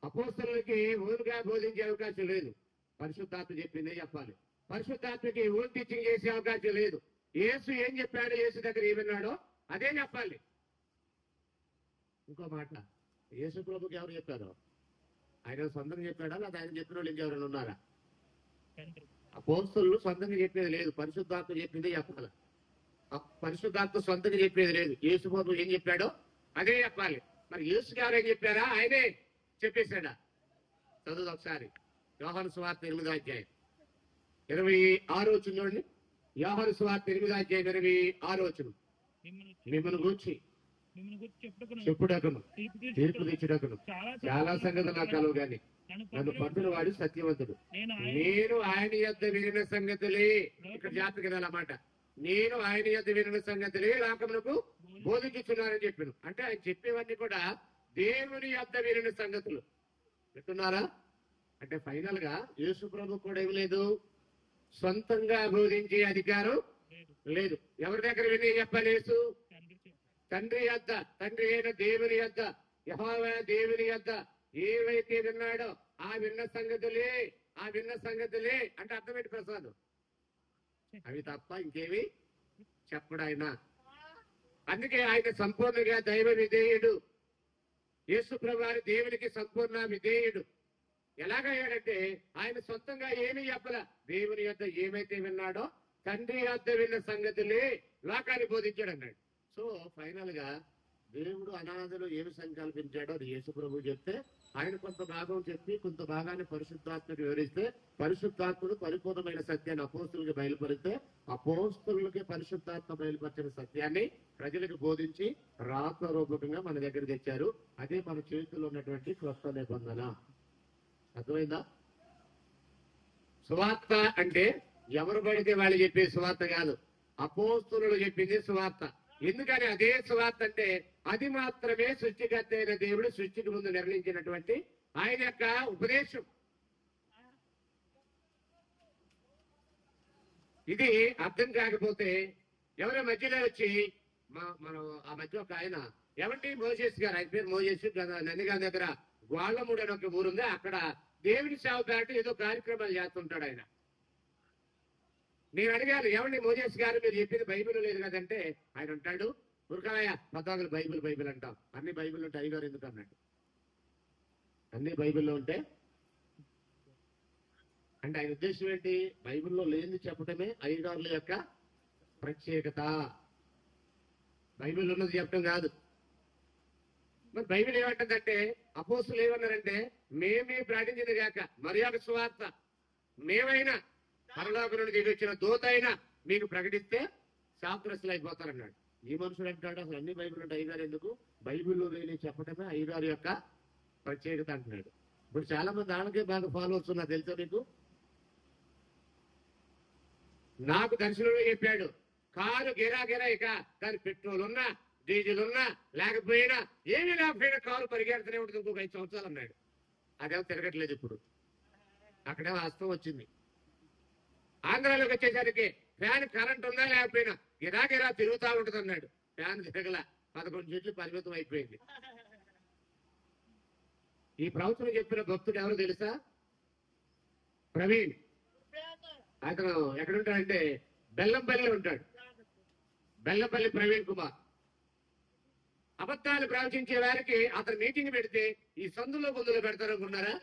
అపోస్తలులకి ఓన్గా బోధించే అవకాశం లేదు, పరిశుద్ధాత్మ చెప్పిందే చెప్పాలి. పరిశుద్ధాత్మకి ఓన్ టీచింగ్ చేసే అవకాశం లేదు. యేసు ఏం చెప్పాడో, యేసు దగ్గర ఏమన్నాడో అదే చెప్పాలి. ఇంకో మాట, యేసు ప్రభుకి ఎవరు చెప్పారో? ఆయన సొంతంగా చెప్పాడా లేదా ఆయన చెప్పిన వాళ్ళు ఇంకెవరైనా ఉన్నారా? అపోస్తలులు సొంతంగా చెప్పేది లేదు, పరిశుద్ధాత్మ చెప్పిందే చెప్పాలి. పరిశుద్ధాత్మ సొంతంగా చెప్పేది లేదు. యేసు ప్రభు ఏం చెప్పాడో అదే చెప్పాలి. మరి యేసు గారు ఏం చెప్పారా? ఆయనే చెప్పేశాడా? చదువు ఒకసారి. యోహాను సువార్త 8వ అధ్యాయం 26వ వచనం చూడండి. యోహాను సువార్త 8వ అధ్యాయం 26వ వచనం. మిమ్మల్ని గురించి చెప్పుడకును తీర్పు తీర్చుటకును చాలా సంగతులు నాకు కలవు గాని నన్ను పంపిన వాడు సత్యవంతుడు. నేను ఆయన యొద్ద వినిన సంగతులే, ఇక్కడ జాగ్రత్తగా వినాలన్నమాట, నేను ఆయన యొద్ద వినిన సంగతులే లోకమునకు బోధించుచున్నానని చెప్పాను. అంటే ఆయన చెప్పేవన్నీ కూడా దేవుని యొద్ద వినిన సంగతులు. వింటున్నారా? అంటే ఫైనల్ గా యేసు ప్రభు కూడా ఏమి లేదు, సొంతంగా బోధించే అధికారం లేదు. ఎవరి దగ్గర విని చెప్పాలి? యేసు తండ్రి యొద్ద, తండ్రి అయిన దేవుని యొద్ద, యెహోవా దేవుని యొద్ద ఏవైతే విన్నాడో ఆ విన్న సంగతులే, ఆ విన్న సంగతులే అంటే అర్థమేంటి ప్రసాద్? అవి తప్ప ఇంకేమి చెప్పడు ఆయన. అందుకే ఆయన సంపూర్ణంగా దైవ విధేయుడు. యేసు ప్రభువారు దేవునికి సంపూర్ణ విధేయుడు. ఎలాగయ్యాడంటే ఆయన సొంతంగా ఏమీ చెప్పల, దేవుని యొద్ద ఏమైతే విన్నాడో తండ్రి యొద్ద విన్న సంగతులే లోకాన్ని బోధించాడు అన్నాడు. సో ఫైనల్ గా దేవుడు అనాథలో ఏమి సంకల్పించాడో అది యేసు ప్రభు చెప్తే, ఆయన కొంత భాగం చెప్పి కొంత భాగాన్ని పరిశుద్ధాత్మకు వివరిస్తే, పరిశుద్ధాత్ముడు పరిపూర్ణమైన సత్యాన్ని అపోస్తులకు బయలుపరిస్తే, అపోస్తులకి పరిశుద్ధాత్మ బయలుపరిచిన సత్యాన్ని ప్రజలకు బోధించి రాతరూపకంగా మన దగ్గర తెచ్చారు. అదే మన చేతుల్లో ఉన్నటువంటి క్రొత్త నిబంధన. అర్థమైందా? సువార్త అంటే ఎవరు పడితే వాళ్ళు చెప్పే సువార్త కాదు, అపోస్తులు చెప్పింది సువార్త. ఎందుకని అదే సువార్త అంటే అది మాత్రమే సృష్టికర్త అయిన దేవుడు సృష్టికి ముందు నిర్ణయించినటువంటి ఆయన యొక్క ఉపదేశం. ఇది అర్థం కాకపోతే ఎవరో మధ్యలో వచ్చి మనం ఆ మధ్య ఒక ఆయన ఎవరి మోజేస్ గారు, ఆయన పేరు మోజేస్, నందిగారి దగ్గర గోళ్ళమూడి అని ఒక ఊరుంది, అక్కడ దేవుని సేవ పేట ఏదో కార్యక్రమాలు చేస్తుంటాడు ఆయన. నేను అడిగాను, ఎవరిని మోజేస్ గారు మీరు చెప్పింది బైబిల్ లేదు కదంటే ఆయన అంటాడు, ఉరకాయ పతాకులు బైబిల్ బైబిల్ అంటాం, అన్ని బైబిల్ ఉంటే అయ్యగారు ఎందుకు అన్నాడు. అన్ని బైబిల్లో ఉంటే అంటే ఆయన ఉద్దేశం ఏంటి? బైబిల్లో లేని చెప్పటమే అయ్యగారుల యొక్క ప్రత్యేకత, బైబిల్ ఉన్నది చెప్పడం కాదు. మరి బైబిల్ ఏమంటుందంటే, అపోస్తులు ఏమన్నారంటే, మేమే ప్రకటించింది కాక మరి ఒక సువార్త మేమైనా పరలోకం నుండి దిగి వచ్చిన దూత అయినా మీకు ప్రకటిస్తే శాస్త్రస్తులు అయిపోతారన్నాడు. ఈ మనుషుడు అంటాడు అసలు అన్ని బైబిల్ ఉంటే అయ్యగారు ఎందుకు, బైబిల్లో లేని చెప్పటమే అయ్యగారి యొక్క ప్రత్యేకత అంటున్నాడు. ఇప్పుడు చాలా మంది వాళ్ళకే బాగా ఫాలోవర్స్ ఉన్నారు తెలుసా మీకు. నాకు దర్శనంలో చెప్పాడు, కారు గిరా ఇక దాని పెట్రోల్ ఉన్నా డీజిల్ ఉన్నా లేకపోయినా ఏమీ లేకపోయినా కారు పరిగెడుతూనే ఉంటుంది ఇంకొక 5 సంవత్సరాలు అన్నాడు. అదేమో తిరగట్లేదు ఇప్పుడు, అక్కడే వాస్తవం వచ్చింది. ఆంధ్రాలోకి వచ్చేసరికి ఫ్యాన్ కరెంట్ ఉందా లేకపోయినా గిరా తిరుగుతూ ఉంటుంది అన్నాడు. ఫ్యాన్ తిరగల, 11 చెట్లు పరిమితం అయిపోయింది. ఈ ప్రవచనం చెప్పిన భక్తుడు ఎవరు తెలుసా? ప్రవీణ్. అతను ఎక్కడుంటాడంటే బెల్లంపల్లిలో ఉంటాడు, బెల్లంపల్లి ప్రవీణ్ కుమార్. అబద్ధాలు ప్రవచించే వారికి అతను మీటింగ్ పెడితే ఈ సందులో బొందులో పెడతారనుకున్నారా?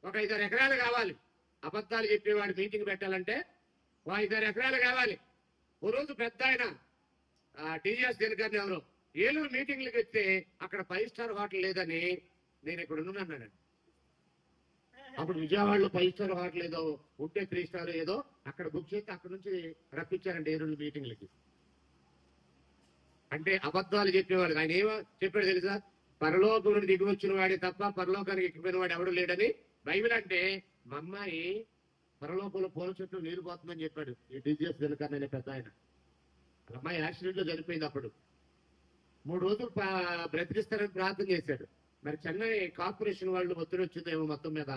ఒక 5-6 ఎకరాలు కావాలి అబద్ధాలు చెప్పేవాడు మీటింగ్ పెట్టాలంటే, 5-6 ఎకరాలు కావాలి. ఓ రోజు పెద్ద ఆయన టీజీఎస్ దినకర్ని ఎవరు ఏలూరు మీటింగ్లకు వస్తే అక్కడ 5 స్టార్ హోటల్ లేదని నేను ఇక్కడ ఉన్నాను. అప్పుడు విజయవాడలో 5 స్టార్ హోటల్ ఏదో ఉంటే 3 స్టార్ ఏదో అక్కడ బుక్ చేస్తే అక్కడ నుంచి రప్పించారంటే ఏలూరు మీటింగ్లకి. అంటే అబద్ధాలు చెప్పేవాడు. ఆయన ఏమో చెప్పాడు తెలుసా? పరలోకం నుండి దిగి వచ్చిన వాడే తప్ప పరలోకానికి ఎక్కిపోయిన వాడు ఎవడు లేడని. బైబిల్ అంటే మా అమ్మాయి పరలోకంలో పూల చెట్లు నీరు పోతుందని చెప్పాడు ఈ టీజీఎస్ దినకర్ని అనే పెద్ద ఆయన. అమ్మాయి యాక్సిడెంట్ లో చనిపోయింది. అప్పుడు 3 రోజులు బ్రతికిస్తారని ప్రార్థన చేశాడు. మరి చెన్నై కార్పొరేషన్ వాళ్ళు ఒత్తిడి వచ్చిందేమో మొత్తం మీద,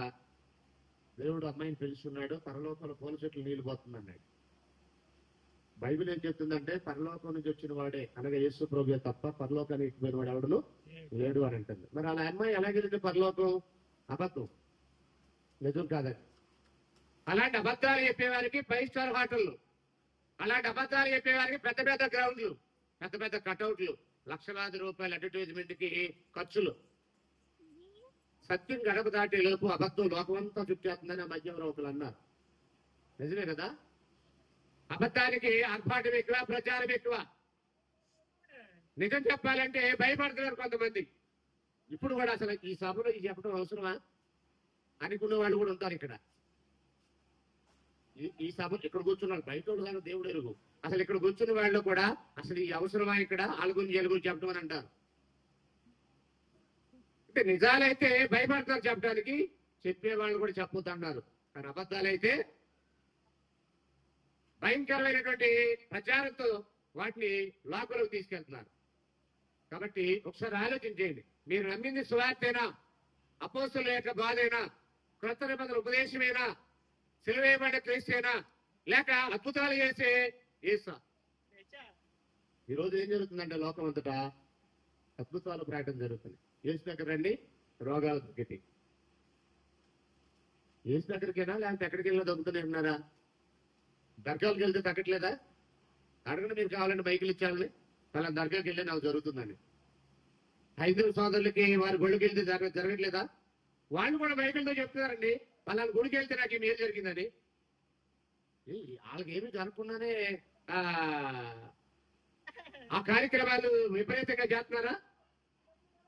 దేవుడు అమ్మాయిని పిలుస్తున్నాడు, పరలోకంలో పూల చెట్లు నీళ్లు పోతుంది అన్నాడు. బైబిల్ ఏం చెప్తుందంటే పరలోకం నుంచి వచ్చిన వాడే అనగా యేసు ప్రభువే తప్ప పరలోకానికి ఎక్కిపోయిన వాడు ఎవడును లేడు అని అంటుంది. మరి అలా అమ్మాయి ఎలాగెళ్ళింది పరలోకం? అబద్ధం, నిజం కాదని. అలాంటి అబద్ధాలు చెప్పేవారికి 5 స్టార్ హోటళ్ళు, అలాంటి అబద్ధాలు చెప్పేవారికి పెద్ద పెద్ద గ్రౌండ్లు, పెద్ద పెద్ద కటౌట్లు, లక్షలాది రూపాయల అడ్వర్టైజ్మెంట్ కి ఖర్చులు. సత్యం గడప దాటే లోపు అబద్ధం లోకమంతా చుట్టేస్తుందని ఆ మధ్య ఒకరు అన్నారు. నిజమే కదా? అబద్ధానికి ఆర్భాటం ఎక్కువ, ప్రచారం ఎక్కువ. నిజం చెప్పాలంటే భయపడుతున్నారు కొంతమంది. ఇప్పుడు కూడా అసలు ఈ సభలో ఇది చెప్పడం అవసరమా అనుకున్న వాళ్ళు కూడా ఉంటారు ఇక్కడ. ఈ సభ ఇక్కడ కూర్చున్నారు, బయట వాళ్ళు దేవుడు ఎరుగు. అసలు ఇక్కడ కూర్చున్న వాళ్ళు కూడా అసలు ఈ అవసరమా ఇక్కడ వాళ్ళ గురించి వీళ్ళ గురించి చెప్పడం అని అంటారు. అంటే నిజాలైతే భయపడతారు చెప్పడానికి, చెప్పేవాళ్ళు కూడా చెప్పొద్దన్నారు. కానీ అబద్ధాలైతే భయంకరమైనటువంటి ప్రచారంతో వాటిని లోకంలోకి తీసుకెళ్తున్నారు. కాబట్టి ఒకసారి ఆలోచించేయండి, మీరు నమ్మింది సువార్తేనా, అపోస్తుల యొక్క బాధైనా, క్రొత్త నిబంధన ఉపదేశమేనా, సిలువేయబడ్డ క్రీస్తేనా, లేక అద్భుతాలు చేసే యేసా? ఈరోజు ఏం జరుగుతుందంటే లోకం అంతటా అద్భుతాలు ప్రకటన జరుగుతుంది. యేసు దగ్గర రండి, రోగాలు తగ్గితే. యేసు దగ్గరికైనా లేకపోతే ఎక్కడికి వెళ్ళినా దొరుకుతూనే ఉన్నారా? దర్గాలకు వెళ్తే తగ్గట్లేదా? అడగండి, మీరు కావాలంటే బైకులు ఇచ్చాలని. అలా దర్గాకి వెళ్ళి నాకు జరుగుతుందని. హైదరాబాద్ సోదరులకి వారి గుడికి వెళ్తే జరగట్లేదా? వాళ్ళు కూడా బైకులతో చెప్తున్నారండి, వాళ్ళని గుడికి వెళ్తే నాకు ఈ మేలు జరిగిందని. వాళ్ళకి ఏమీ జరగకుండానే ఆ కార్యక్రమాలు విపరీతంగా చేస్తున్నారా?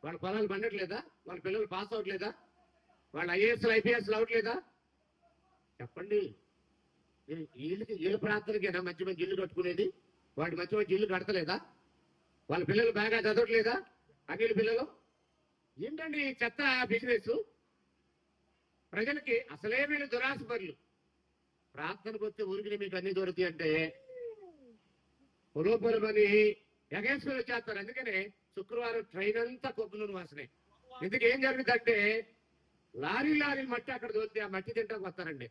వాళ్ళ పొలాలు పండట్లేదా? వాళ్ళ పిల్లలు పాస్ అవ్వట్లేదా? వాళ్ళ ఐఏఎస్లు ఐపీఎస్లు అవ్వట్లేదా? చెప్పండి. వీళ్ళ ప్రాంతాలకేనా మంచి మంచి ఇల్లు కట్టుకునేది? వాడు మంచి మంచి ఇల్లు కడతలేదా? వాళ్ళ పిల్లలు బాగా చదవట్లేదా? అన్నిల పిల్లలు ఏంటండి చెత్త బిజినెస్? ప్రజలకి అసలే వీళ్ళు దురాశపరులు. ప్రార్థనకు వస్తే ఊరికి మీకు అన్ని దొరుకుతాయి అంటే పొలోపొలమని ఎగేసుకొని వచ్చేస్తారు. అందుకనే శుక్రవారం ట్రైన్ అంతా కొబ్బరి నూనె వాసనే. ఇందుకు ఏం జరుగుతుందంటే లారీ మట్టి అక్కడ దొరికితే ఆ మట్టి తింటాకు వస్తారండి.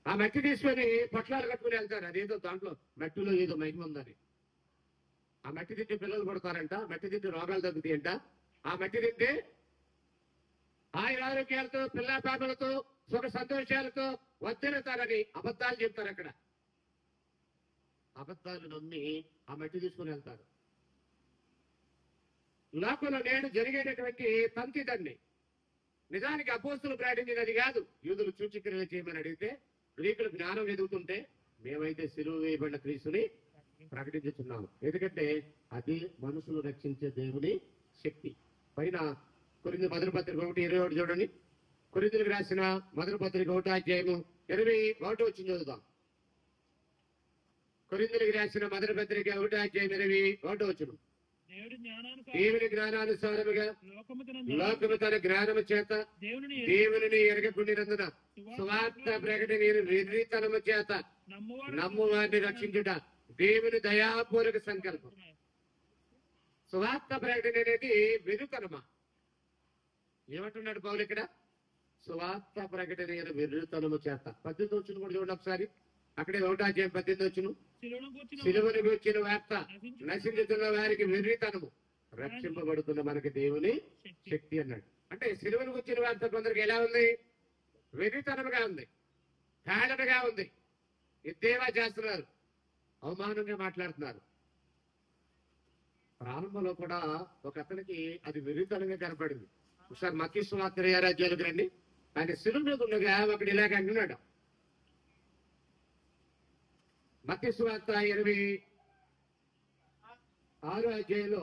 ఆ మట్టి తీసుకొని పొట్లాలు కట్టుకుని వెళ్తారు. అదేదో దాంట్లో మట్టిలో ఏదో మహిమ ఉందని. ఆ మట్టి తింటే పిల్లలు పడతారంట, మట్టి తింటే రోగాలు తగ్గుతాయంట, ఆ మట్టి తింటే ఆయన ఆరోగ్యాలతో పిల్ల పాపలతో సుఖ సంతోషాలతో వర్ధిల్లుతారని అబద్ధాలు చెప్తారు. అక్కడ అబద్ధాలు నమ్మి ఆ మట్టి తీసుకుని వెళ్తారు. లోకంలో నేడు జరిగేటటువంటి తంతి దాన్ని నిజానికి అపోస్తులు ప్రకటించినది కాదు. యూదులు సూచక్రియలు చేయమని అడిగితే గ్రీకులు జ్ఞానం ఎదుగుతుంటే మేమైతే సిలువ వేయబడిన క్రీస్తుని ప్రకటించుతున్నాము. ఎందుకంటే అది మనుషులు రక్షించే దేవుని శక్తి. పైన కొరింథీ మొదటి పత్రిక 1:21 చూడండి. కొరింథీయులకు రాసిన మొదటి పత్రిక 1:21 వచ్చింది చదువుతాం. కొరింథీయులకు రాసిన మొదటి పత్రిక 1:21 వచ్చును. దేవుని జ్ఞానానుసారముగా లోకము తన జ్ఞానము చేత దేవుని ఎరగకుండినందున స్వార్థ ప్రకటన వెర్రితనము చేత నమ్మువారిని రక్షించుట దేవుని దయాపూర్వక సంకల్పం. స్వార్థ ప్రకటన అనేది వెర్రితనమా? ఏమంటున్నాడు పౌలు ఇక్కడ? స్వార్థ ప్రకటన వెర్రితనము చేత. 18 వచ్చును కూడా చూడండి ఒకసారి. అక్కడే 1:18 వచ్చును. సిలువను గూర్చిన వార్త నశించుతున్న వారికి వెర్రితనము, రక్షింపబడుతున్న మనకి దేవుని శక్తి అన్నాడు. అంటే సిలువను గూర్చిన వార్త కొందరికి ఎలా ఉంది? వెర్రితనముగా ఉంది, హేళనగా ఉంది, ఎద్దేవా చేస్తున్నారు, అవమానంగా మాట్లాడుతున్నారు. ప్రారంభంలో కూడా ఒక అతనికి అది వెర్రితనంగా కనపడింది. ఒకసారి మత్తయి సువార్త 6 అధ్యాయాలకు రండి. ఆయన సిలువ మీద ఉండగా ఒకటి ఇలాగ అంటున్నాడు. మత్తయి సువార్త 26 అధ్యాయంలో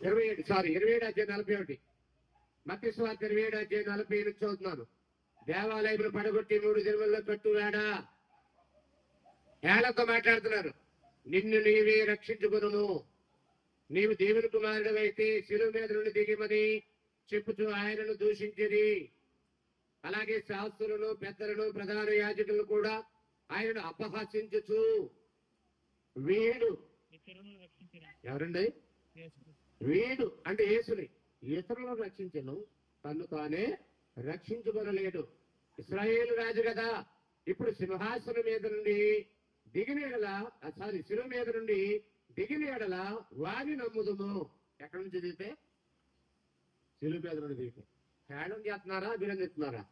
27 అధ్యాయం 41. మత్తయి సువార్త 27 అధ్యాయం 40 చదువుతున్నాను. దేవాలయమును పడగొట్టి 3 దినములలో కట్టువాడా. ఏళ్లతో మాట్లాడుతున్నారు. నిన్ను నీవే రక్షించుకును, నీవు దేవుని కుమారుడు అయితే శిలువ మీద నుండి దిగిమని చెప్పుతూ ఆయనను దూషించిరి. అలాగే శాస్త్రులను, పెద్దలను, ప్రధాన యాజకులను కూడా ఆయనను అపహసించుచు వీడు ఎవరండి? వీడు అంటే యేసుని ఇతరులను రక్షించను, తను తానే రక్షించుకొనలేడు. ఇశ్రాయేలు రాజు కదా, ఇప్పుడు సింహాసనం మీద నుండి దిగిన శిలువ మీద నుండి దిగిన ఎడల వారిని నమ్ముదుము. ఎక్కడి నుంచి దిగితే? శిలువ మీద నుండి దిగితే. హేళన చేస్తున్నారా, అభినందిస్తున్నారా?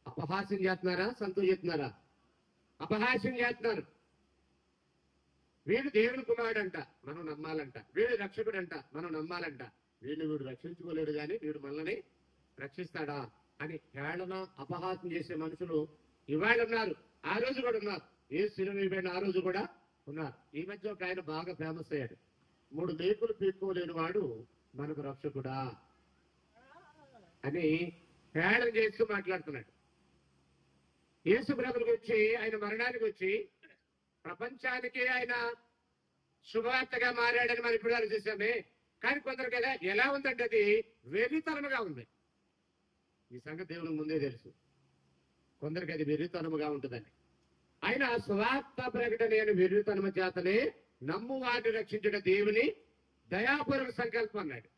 అపహాస్యం చేస్తున్నారా, సంతోషిస్తున్నారా? అపహాస్యం చేస్తున్నారు. వీడు దేవుని కుమారుడు అంట, మనం నమ్మాలంట. వీడు రక్షకుడు అంట, మనం నమ్మాలంట. వీడు రక్షించుకోలేడు కానీ వీడు మనల్ని రక్షిస్తాడా అని హేళన, అపహాస్యం చేసే మనుషులు ఇవాళ ఉన్నారు, ఆ రోజు కూడా ఉన్నారు. ఏ సినిమా ఆ రోజు కూడా ఉన్నారు. ఈ మధ్య ఒక ఆయన బాగా ఫేమస్ అయ్యాడు. 3 మేకులు పీక్కోలేని వాడు మనకు రక్షకుడా అని హేళన చేస్తూ మాట్లాడుతున్నాడు. యేసు ప్రభువుకి వచ్చి ఆయన మరణానికి వచ్చి ప్రపంచానికి ఆయన శుభవార్తగా మారాడని మనం ఇప్పుడు చూసామే. కానీ కొందరికి ఎలా ఉందంటే అది వెర్రితనముగా ఉంది. ఈ సంగతి దేవునికి ముందే తెలుసు. కొందరికి అది వెర్రితనముగా ఉంటుందని. ఆయన స్వార్థ ప్రకటన వెర్రితనము చేతనే నమ్మువారిని రక్షించిన దేవుని దయాపూర్వక సంకల్పం అన్నాడు.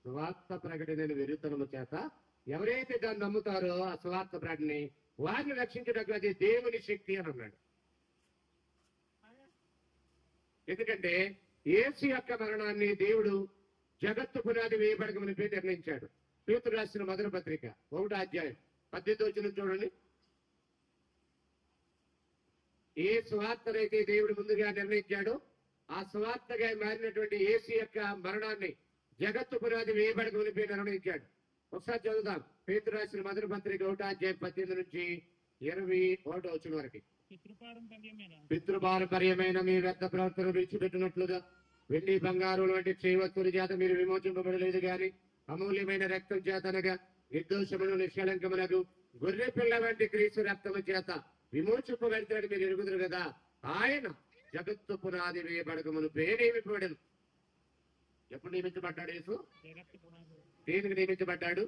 స్వార్థ ప్రకటన వెర్రితనము చేత ఎవరైతే దాన్ని నమ్ముతారో ఆ స్వార్థ ప్రకటన వారిని రక్షించడానికి అది దేవుని శక్తి అని అన్నాడు. ఎందుకంటే యేసు యొక్క మరణాన్ని దేవుడు జగత్తు పునాది వేయబడకమని నిర్ణయించాడు. పేతురు రాసిన మొదటి పత్రిక 1:18 చూడండి. ఏ స్వార్థనైతే దేవుడు ముందుగా నిర్ణయించాడో ఆ స్వార్థగా మారినటువంటి యేసు యొక్క మరణాన్ని జగత్తు పునాది వేయబడకమని నిర్ణయించాడు. ఒకసారి చదువుదాం. పేతురు రాసిన మొదటి పత్రిక 1:18-21 వరకు. పితృపారంపర్యమైన మీ వ్యర్థ ప్రవర్తన విడిచిపెట్టినట్లుగా వెండి బంగారు వంటి క్షయవస్తువుల చేత మీరు విమోచింపబడలేదు గాని అమూల్యమైన రక్తం చేతనగా నిర్దోషమును నిష్కళంకమునకు గొర్రె పిల్ల వంటి క్రీస్తు రక్తము చేత విమోచింపబడతాడు మీరు ఎరుగుదురు కదా. ఆయన జగత్తు పునాది వేయబడకమును నియమింపబడను. ఎప్పుడు నియమించబడ్డాడు యేసు? దేనికి నియమించబడ్డాడు?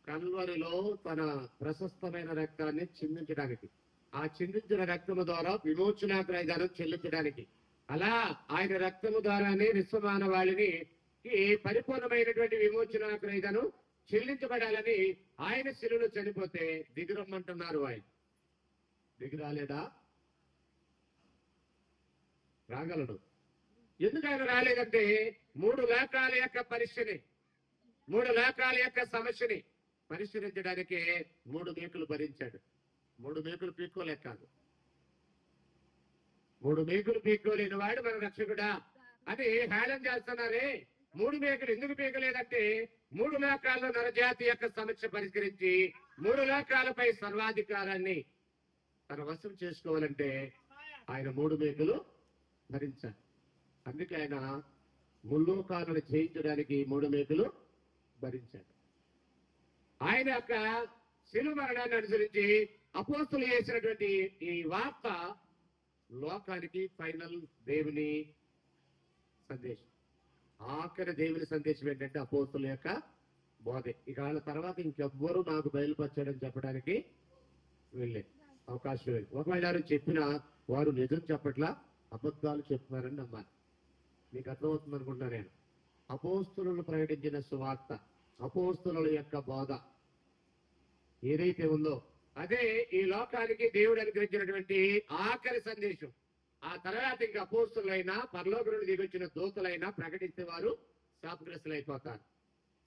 కల్వరిలో తన ప్రశస్తమైన రక్తాన్ని చిందించడానికి, ఆ చిందించిన రక్తము ద్వారా విమోచన క్రయదానం చెల్లించడానికి. అలా ఆయన రక్తము ద్వారానే విశ్వమానవాళిని పరిపూర్ణమైనటువంటి విమోచన క్రయను చెల్లించబడాలని ఆయన శిలువలో చనిపోతే దిగురమ్మంటున్నారు. ఆయన దిగి రాలేదా? రాగలడు. ఎందుకు ఆయన రాలేదంటే 3 లోకాల యొక్క పరీక్షని, 3 లోకాల యొక్క సమస్యని పరిష్కరించడానికి 3 మేకులు భరించాడు. 3 మేకులు పీక్కోలేక కాదు, 3 మేకులు పీక్కోలేని వాడు మన రక్షకుడా అని హేళన చేస్తున్నారే. 3 మేకులు ఎందుకు పీకలేదంటే 3 లోకాల్లో నరజాతి యొక్క సమస్య పరిష్కరించి 3 లోకాలపై సర్వాధికారాన్ని తన వశం చేసుకోవాలంటే ఆయన 3 మేకులు భరించాలి. అందుకే ఆయన ముల్లోకాలను జయించడానికి 3 మేకులు భరించాడు. ఆయన యొక్క శిలువ మరణాన్ని అనుసరించి అపోస్తులు చేసినటువంటి ఈ వార్త లోకానికి ఫైనల్ దేవుని సందేశం, ఆఖరి దేవుని సందేశం ఏంటంటే అపోస్తుల యొక్క బోధే. ఇక వాళ్ళ తర్వాత ఇంకెవ్వరూ నాకు బయలుపరచాడని చెప్పడానికి వెళ్ళే అవకాశం లేదు. ఒకవేళ ఎవరు చెప్పినా వారు నిజం చెప్పట్లా, అబద్ధాలు చెప్తున్నారని నమ్మాలి. మీకు అర్థమవుతుంది అనుకుంటున్నా నేను. అపోస్తులు ప్రకటించిన సువార్త, అపోస్తుల యొక్క బోధ ఏదైతే ఉందో అదే ఈ లోకానికి దేవుడు అనుగ్రహించినటువంటి ఆఖరి సందేశం. ఆ తర్వాత ఇంకా అపోస్తులైనా పరలోక నుండి దిగొచ్చిన దూతలైనా ప్రకటిస్తే వారు శాపగ్రస్తులు అయిపోతారు.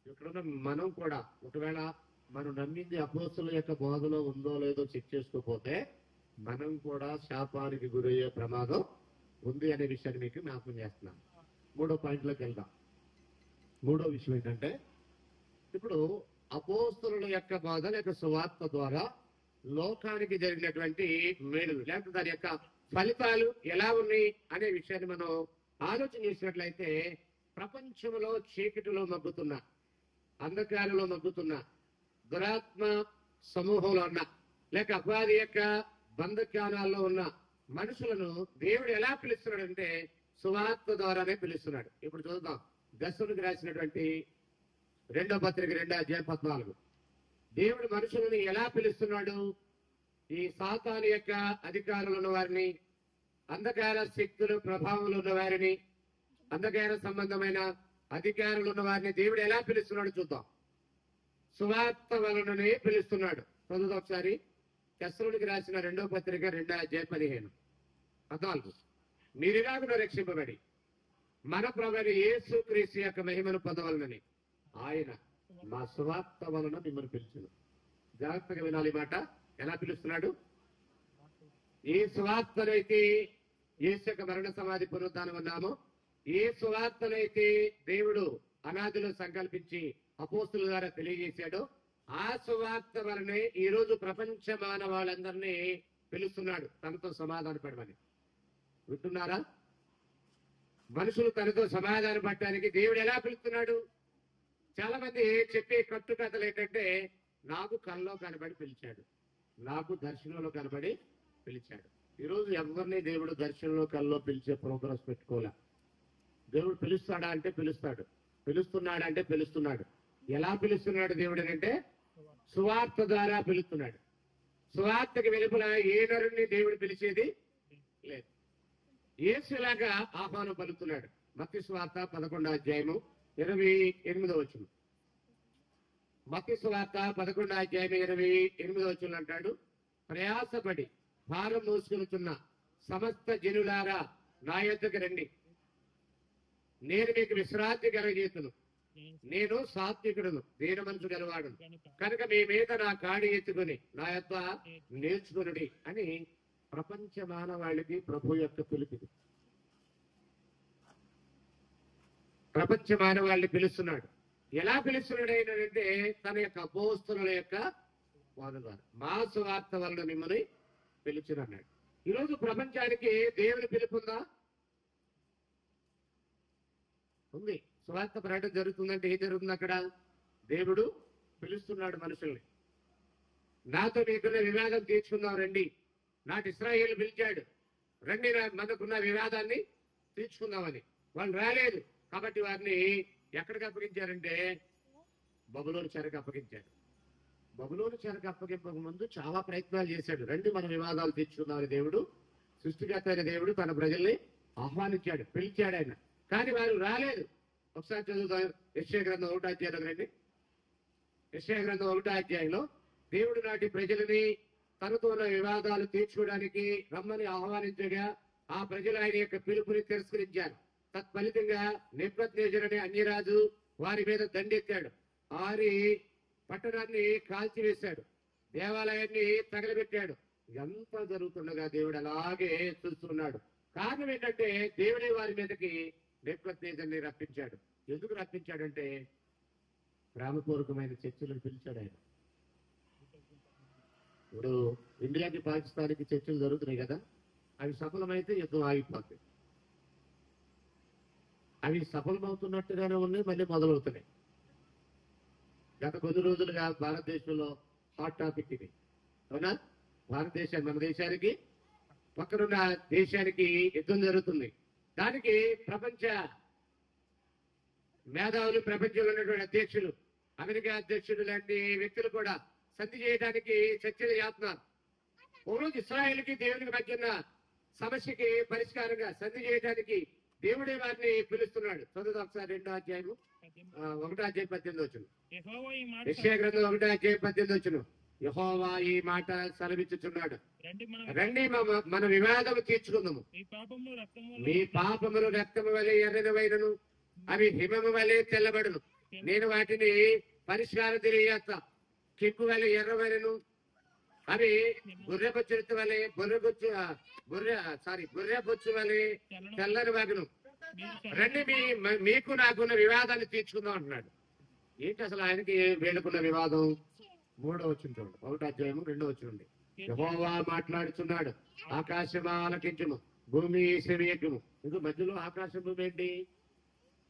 ఇక్కడ మనం కూడా ఒకవేళ మనం నమ్మింది అపోస్తుల యొక్క బోధలో ఉందో లేదో చెక్ చేసుకోకపోతే మనం కూడా శాపానికి గురయ్యే ప్రమాదం ఉంది అనే విషయాన్ని మీకు జ్ఞాపకం చేస్తున్నాను. 3వ పాయింట్లోకి వెళ్దాం. 3వ విషయం ఏంటంటే, ఇప్పుడు అపోస్తుల యొక్క బోధ లేక సువార్త ద్వారా లోకానికి జరిగినటువంటి మేలులు లేకపోతే దాని యొక్క ఫలితాలు ఎలా ఉన్నాయి అనే విషయాన్ని మనం ఆలోచన చేసినట్లయితే, ప్రపంచంలో చీకటిలో మగ్గుతున్న, అంధకారంలో మగ్గుతున్న, దురాత్మ సమూహంలో ఉన్న లేక అపవాది యొక్క బంధకానాల్లో ఉన్న మనుషులను దేవుడు ఎలా పిలుస్తున్నాడంటే సువార్త ద్వారానే పిలుస్తున్నాడు. ఇప్పుడు చూద్దాం. దశనుడికి రాసినటువంటి 2వ పత్రిక 2వ అధ్యాయం 14. దేవుడు మనుషులను ఎలా పిలుస్తున్నాడు? ఈ సాతాను యొక్క అధికారులు ఉన్న వారిని, అంధకార శక్తులు ప్రభావంలో ఉన్న వారిని, అంధకార సంబంధమైన అధికారులు ఉన్న వారిని దేవుడు ఎలా పిలుస్తున్నాడు చూద్దాం. సువార్త వలననే పిలుస్తున్నాడు. చదువుదాం ఒకసారి. దశనుడికి రాసిన 2వ పత్రిక 2వ అధ్యాయం 15-14. మీరిలాగున రక్షింపబడి మన ప్రభువైన యేసు క్రీస్తు యొక్క మహిమను పొందవలనని ఆయన మా సువార్త వలన మిమ్మల్ని పిలుచును. జాగ్రత్తగా వినాలి ఈ మాట. ఎలా పిలుస్తున్నాడు? ఏ సువార్తనైతే యేసు యొక్క మరణ సమాధి పునరుద్ధానం అన్నామో, ఏ సువార్తనైతే దేవుడు అనాదిలో సంకల్పించి అపోస్తుల ద్వారా తెలియజేశాడో ఆ సువార్త వలనే ఈ రోజు ప్రపంచ మానవాళ్ళందరినీ పిలుస్తున్నాడు తనతో సమాధాన పడమని. వింటున్నారా? మనుషులు తనతో సమాధానం పడటానికి దేవుడు ఎలా పిలుస్తున్నాడు? చాలా మంది చెప్పే కట్టుకథలు ఏంటంటే, నాకు కల్లో కనబడి పిలిచాడు, నాకు దర్శనంలో కనబడి పిలిచాడు. ఈరోజు ఎవరిని దేవుడు దర్శనంలో కల్లో పిలిచే ప్రోగ్రెస్ పెట్టుకోలే. దేవుడు పిలుస్తాడా అంటే పిలుస్తాడు, పిలుస్తున్నాడా అంటే పిలుస్తున్నాడు. ఎలా పిలుస్తున్నాడు దేవుడు అంటే సువార్త ద్వారా పిలుస్తున్నాడు. సువార్తకి వెలుపల ఏ నరుణ్ణి దేవుడు పిలిచేది లేదు. యేసులాగా ఆహ్వానం పలుకుతున్నాడు. మత్తయి సువార్త 11వ అధ్యాయము 28వ వచనం. మత్తయి సువార్త 11వ అధ్యాయం 28వ వచనం అంటాడు, ప్రయాసపడి భారం మోసుకొనుచున్న సమస్త జనులారా నా యొద్దకు రండి, నేను మీకు విశ్రాంతి కలగజేతును. నేను సాత్వికుడును, దీన మనసు గలవాడును కనుక మీ మీద నా కాడి ఎత్తుకుని నా యొద్ద నేర్చుకునుడి అని ప్రపంచ మానవాళికి ప్రభు యొక్క పిలుపుది. ప్రపంచ మానవాళిని పిలుస్తున్నాడు. ఎలా పిలుస్తున్నాడు ఏంటంటే తన యొక్క అపోస్తుల యొక్క బోధ ద్వారా, మా సువార్త వలన మిమ్మల్ని పిలుచునన్నాడు. ఈరోజు ప్రపంచానికి దేవుని పిలుపుందా? ఉంది. సువార్త ప్రకటన జరుగుతుందంటే ఏం జరుగుతుంది అక్కడ? దేవుడు పిలుస్తున్నాడు మనుషుల్ని. నాతో మీకున్న వివాదం తీర్చుకుందాం రండి. నాటి ఇశ్రాయేలు పిలిచాడు, రండి మనకున్న వివాదాన్ని తీర్చుకుందామని. వాళ్ళు రాలేదు కాబట్టి వారిని ఎక్కడికి అప్పగించారంటే బబులోను చెరకు అప్పగించాడు. బబులోను చెరకు అప్పగింపక ముందు చాలా ప్రయత్నాలు చేశాడు. రండి మన వివాదాలు తీర్చుకుందామని దేవుడు, సృష్టికర్త అయిన దేవుడు తన ప్రజల్ని ఆహ్వానించాడు, పిలిచాడు ఆయన. కానీ వారు రాలేదు. ఒకసారి చదువుతాం. యెషయా గ్రంథం 1వ అధ్యాయంలో రండి. యెషయా గ్రంథం 1వ అధ్యాయంలో దేవుడు నాటి ప్రజలని తనతో ఉన్న వివాదాలు తీర్చుకోవడానికి రమ్మని ఆహ్వానించగా ఆ ప్రజలు ఆయన యొక్క పిలుపుని తిరస్కరించారు. తత్ఫలితంగా నెబుకద్నెజరు అనే అన్యరాజు వారి మీద దండెత్తాడు. వారి పట్టణాన్ని కాల్చివేశాడు, దేవాలయాన్ని తగలబెట్టాడు. ఎంత జరుగుతుండగా దేవుడు అలాగే చూస్తున్నాడు. కారణం ఏంటంటే దేవుడే వారి మీదకి నెబుకద్నెజరుని రప్పించాడు. ఎందుకు రప్పించాడంటే ప్రేమపూర్వకమైన చర్చలకు పిలిచాడు ఆయన. ఇప్పుడు ఇండియాకి పాకిస్తాన్కి చర్చలు జరుగుతున్నాయి కదా, అవి సఫలమైతే యుద్ధం ఆగిపోతుంది. అవి సఫలమవుతున్నట్టుగానే ఉన్నాయి, మళ్ళీ మొదలవుతున్నాయి. గత కొద్ది రోజులుగా భారతదేశంలో హాట్ టాపిక్ ఇది, అవునా? భారతదేశం మన దేశానికి పక్కనున్న దేశానికి యుద్ధం జరుగుతుంది. దానికి ప్రపంచ మేధావులు, ప్రపంచంలో ఉన్నటువంటి అధ్యక్షులు, అమెరికా అధ్యక్షుడు లాంటి వ్యక్తులు కూడా సంధి చేయడానికి చర్చలు చేస్తున్నారు. ఒకరోజు ఇస్రాయేల్కి దేవునికి మధ్య ఉన్న సమస్యకి పరిష్కారంగా సంధి చేయడానికి దేవుడే వారిని పిలుస్తున్నాడు. చదువుదాం ఒకసారి 2వ అధ్యాయము 1వ అధ్యాయం 18 వచ్చును. యెషయా గ్రంథం 1వ అధ్యాయం 18 వచ్చును. యెహోవా ఈ మాట సెలవిచ్చుచున్నాడు, రండి మన వివాదము తీర్చుకుందాము. మీ పాపములు రక్తము వలె ఎర్రనివైనను, అవి హిమము వలె తెల్లబడును. నేను వాటిని పరిష్కారం తెలియజేస్తా. కెంపు వలె ఎర్రవైనను, అవి గొర్రెబొచ్చు వలె గొర్రెబొచ్చు వలె తెల్లని వగను. రండి మీకు నాకున్న వివాదాన్ని తీర్చుకుందాం అంటున్నాడు. ఏంటి అసలు ఆయనకి వీళ్ళకున్న వివాదం? 3వ వచనం చూడండి. 1వ అధ్యాయము 2వ వచనం. యెహోవా మాట్లాడుచున్నాడు, ఆకాశమా ఆలకించుము, భూమి సెవియకుము. ఇంకో మధ్యలో ఆకాశం భూమి ఏంటి?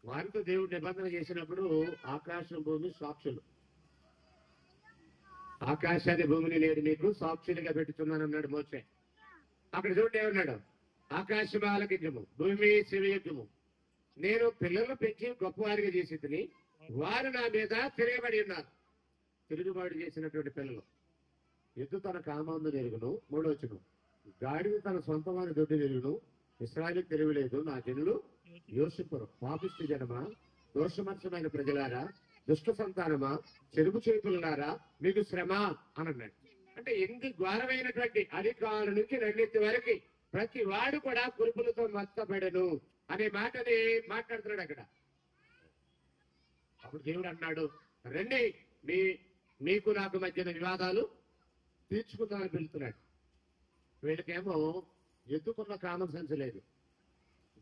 వారితో దేవుడు నిబంధన చేసినప్పుడు ఆకాశం భూమి సాక్షులు. ఆకాశాన్ని భూమిని నేను నీకు సాక్షులుగా పెట్టుచున్నాను అన్నాడు మోషే. అక్కడ చూడండి ఏమన్నాడు? ఆకాశం ఆలకించము, భూమి సెవియకుము. నేను పిల్లలను పెంచి గొప్పవారిగా చేసి తిని వారు నా మీద తిరగబడి ఉన్నారు. తిరుగుబాటు చేసినటువంటి పిల్లలు. ఎద్దు తన కామందు నెరుగును. 3వ వచనం. గాడిద తన సొంత వారి దొడ్డి నెరుగును. ఇశ్రాయేలుకు తెలియలేదు, నా జనులు యోషిపురు. పాపిష్టి జనమా, దోషమర్శమైన ప్రజలారా, దుష్ట సంతానమా, చెరుపు చేతులారా, మీకు శ్రమ అని అన్నాడు. అంటే ఎన్ని ఘోరమైనటువంటి అధికారుల నుంచి రెండింటి వరకు ప్రతి వాడు కూడా కురుపులతో మత్తబడను అనే మాటని మాట్లాడుతున్నాడు అక్కడ. అప్పుడు దేవుడు అన్నాడు, రండి మీకు నాకు మధ్యన వివాదాలు తీర్చుకుందామని పిలుస్తున్నాడు. వీళ్ళకేమో ఎద్దుకున్న కామన్ సెన్స్ లేదు,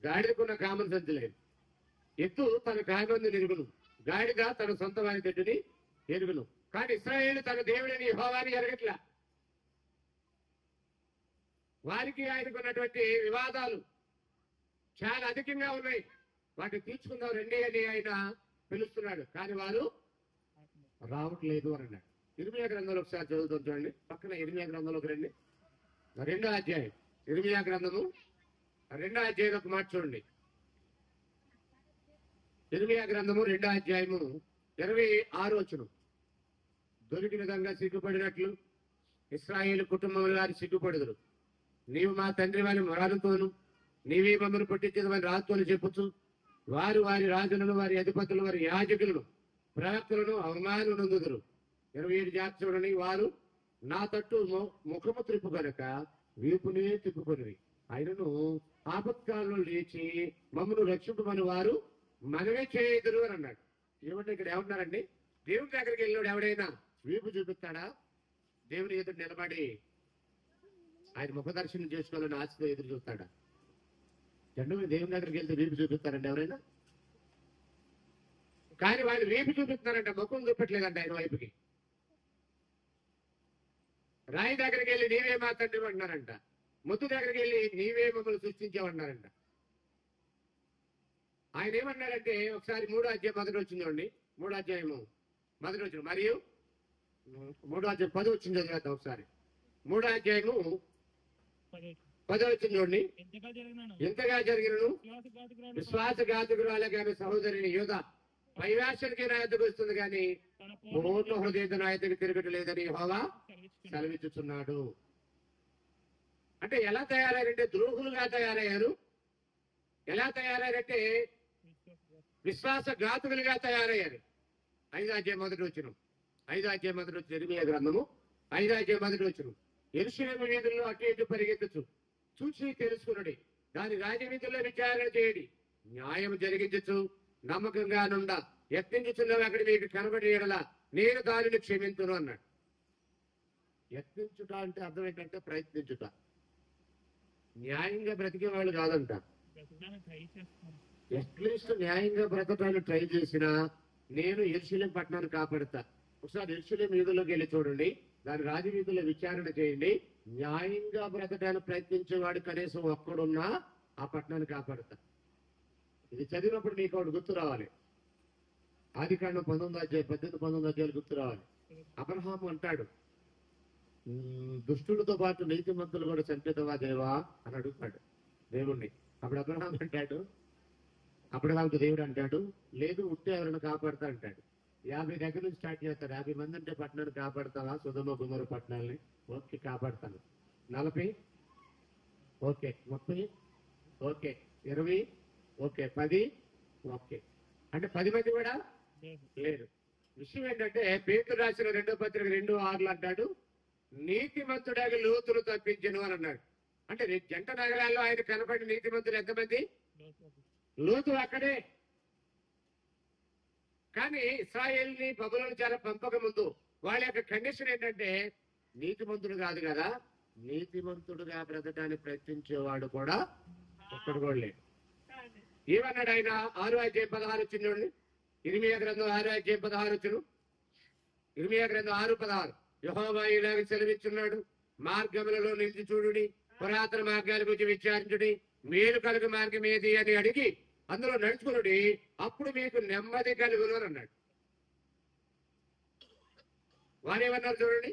గాడిదకున్న కామన్ సెన్స్ లేదు. ఎద్దు తన కామంది ఎరుగును, గాడిద తన సొంత వారి దొడ్డిని ఎరుగును. కానీ ఇశ్రాయేలు తన దేవుడిని యెహోవాని ఎరగట్లా. వారికి ఆయనకున్నటువంటి వివాదాలు చాలా అధికంగా ఉన్నాయి. వాటిని తీర్చుకుందాం రండి అని ఆయన పిలుస్తున్నాడు. కానీ వారు రావట్లేదు అని అన్నాడు. ఇర్మియా గ్రంథంలో ఒకసారి చదువుతాం చూడండి. పక్కన ఇర్మియా గ్రంథంలోకి రండి. 2వ అధ్యాయం ఇర్మియా గ్రంథము 2వ అధ్యాయం ఒక మాట చూడండి. ఇర్మియా గ్రంథము 2వ అధ్యాయము 26వ వచనం. దొరికిన విధంగా సిగ్గుపడినట్లు ఇశ్రాయేలు కుటుంబంలో వారి సిగ్గుపడుదురు. నీవు మా తండ్రి వారి రాజుతోను, నీవే మమ్మల్ని పుట్టించేది రాజుతోను చెప్పుచు వారు వారి రాజులను, వారి అధిపతులు, వారి యాజకులను, ప్రవక్తలను అవమానమునందుదురు. 27 జాతి చూడని. వారు నా తట్టు ముఖము త్రిప్పు కనుక వీపునే తిప్పుకొనివి. ఆయనను ఆపత్కాలంలో లేచి మమ్మను రక్షింపమని వారు మనమే చేయదురు అని అన్నాడు. ఏమంటే ఇక్కడ ఏమన్నారండి? దేవుని దగ్గరికి వెళ్ళినాడు ఎవడైనా వీపు చూపిస్తాడా? దేవుని ఎదురు నిలబడి ఆయన ముఖ దర్శనం చేసుకోవాలని ఆశతో ఎదురు చూస్తాడా? దేవుని దగ్గరికి వెళ్తే వీపు చూపిస్తారండి ఎవరైనా? కానీ వాళ్ళు వీపు చూపిస్తున్నారంట, ముఖం చూపట్లేదంట ఆయన వైపుకి. రాయి దగ్గరికి వెళ్ళి నీవే మా తండ్రి అంటున్నారంట. ముద్దు దగ్గరికి వెళ్ళి నీవే మమ్మల్ని సృష్టించామన్నారంట. ఆయన ఏమన్నారంటే ఒకసారి 3వ అధ్యాయం 1వ వచనం చూడండి. 3వ అధ్యాయము 1వ వచనం మరియు 3వ అధ్యాయం 10వ వచనం చదివేద్దాం ఒకసారి. 3వ అధ్యాయము 10వ వచనం చూడండి. ఎంతగా జరిగినను విశ్వాసఘాతకురాలే సహోదరిని యోధ పైవేషానికి నా ఎద్దకు వస్తుంది కానీ పూర్ణ హృదయంతో నా ఎద్దకు తిరగట్లేదని యెహోవా సెలవిచ్చుచున్నాడు. అంటే ఎలా తయారయ్యారంటే ద్రోహులుగా తయారయ్యారు. ఎలా తయారయ్యారంటే విశ్వాసఘాతుకులుగా తయారయ్యారు. 5:1 5:1 ఇర్మీయా గ్రంథము 5:1 యెరూషలేము వీధుల్లో అటు ఇటు పరిగెత్తచ్చు, చూచి తెలుసుకునుడి, దాని రాజవీధుల్లో విచారణ చేయడి, న్యాయం జరిగించచ్చు, నమ్మకంగా నుండ యత్నించుచున్నవి అక్కడ మీకు కనబడి ఎడల నేను దానిని క్షమించును అన్నాడు. యత్నించుట అంటే అర్థం ఏంటంటే ప్రయత్నించుట. న్యాయంగా బ్రతికే వాళ్ళు కాదంట. అట్లీస్ట్ న్యాయంగా బ్రతకాలని ట్రై చేసినా నేను యెరూషలేము పట్టణాన్ని కాపాడుతా. ఒకసారి యెరూషలేము వీధుల్లోకి వెళ్ళి చూడండి, దాని రాజవీధుల్లో విచారణ చేయండి, న్యాయంగా బ్రతకాలని ప్రయత్నించేవాడు కనీసం ఒక్కడున్నా ఆ పట్టణాన్ని కాపాడుతా. ఇది చదివినప్పుడు మీకు ఒకటి గుర్తు రావాలి. ఆదికాండం 18 గుర్తు రావాలి. అబ్రహాము అంటాడు, దుష్టులతో పాటు నీతిమంతులు కూడా చంపేదవా దేవా అని అడుగుతాడు దేవుణ్ణి. అప్పుడు అబ్రహాంకు దేవుడు అంటాడు, లేదు, ఉంటే ఎవరైనా కాపాడుతా అంటాడు. 50 దగ్గర నుంచి స్టార్ట్ చేస్తాడు. 50 మంది అంటే పట్టణాన్ని కాపాడుతావా? సొదొమ గొమొర్రా పట్టణాలని ఓకే కాపాడుతాను. 40 ఓకే, 30 ఓకే, 20 ఓకే, 10 ఓకే అంటే 10 మంది కూడా లేరు. విషయం ఏంటంటే పేతురు రాసిన 2వ పత్రిక 2:6 అంటాడు, నీతిమంతుడాగా లోతును తప్పించను అని అన్నాడు. అంటే జంట నగరాల్లో ఆయన కనబడి నీతిమంతులు ఎంతమంది? లోతు అక్కడే. కానీ ఇశ్రాయేల్ని బబులోను చెర పంపక ముందు వాళ్ళ యొక్క కండిషన్ ఏంటంటే నీతిమంతుడు కాదు కదా, నీతిమంతుడుగా బ్రతకడానికి ప్రయత్నించేవాడు కూడా ఒక్కడు కూడా లేడు. ఏమన్నాడు ఆయన? 6:16 చూడండి. ఇర్మీయా గ్రంథం 6:16 ఇర్మీయా గ్రంథం 6:16 యెహోవా ఇలాగ సెలవిస్తున్నాడు, మార్గములలో నిలిచి చూడుడి, పురాతన మార్గాల గురించి విచారించుడి, మేలు కలుగు మార్గం ఏది అని అడిగి అందులో నడుచుకునుడి, అప్పుడు మీకు నెమ్మది కలుగును అని అన్నాడు. వారేమన్నారు చూడండి,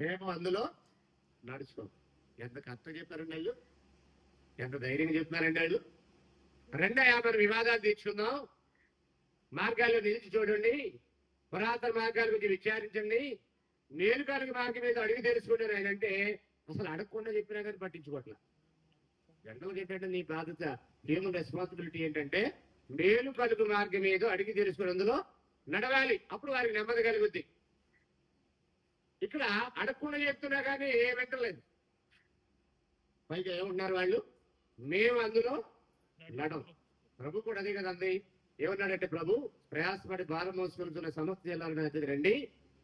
మేము అందులో నడుచుకోం. ఎంత కష్టం చెప్పారండి వాళ్ళు, ఎంత ధైర్యంగా చెప్తున్నారండి వాళ్ళు. రెండయ్యా మనం వివాదాలు తీర్చుకుందాం, మార్గాల్లో నిలిచి చూడండి, పురాతన మార్గాల గురించి విచారించండి, మేలు కలుగు మార్గం మీద అడిగి తెలుసుకుంటారు ఆయన అంటే అసలు అడగకుండా చెప్పినా కానీ పట్టించుకోవట్లా. జనరల్గా ఏంటంటే నీ బాధ్యత, హ్యూమన్ రెస్పాన్సిబిలిటీ ఏంటంటే మేలు కలుగు మార్గం ఏదో అడిగి తెలుసుకుని అందులో నడవాలి, అప్పుడు వారికి నెమ్మది కలుగుద్ది. ఇక్కడ అడగకుండా చెప్తున్నా కానీ ఏ వెంటలేదు. పైగా ఏమంటున్నారు వాళ్ళు, మేము అందులో నడవం. ప్రభు కూడా అదే కదండి. ఏమన్నాడంటే ప్రభు, ప్రయాసపడి భారం మోసుకుంటున్న సమస్త జిల్లాలను అయితే రండి,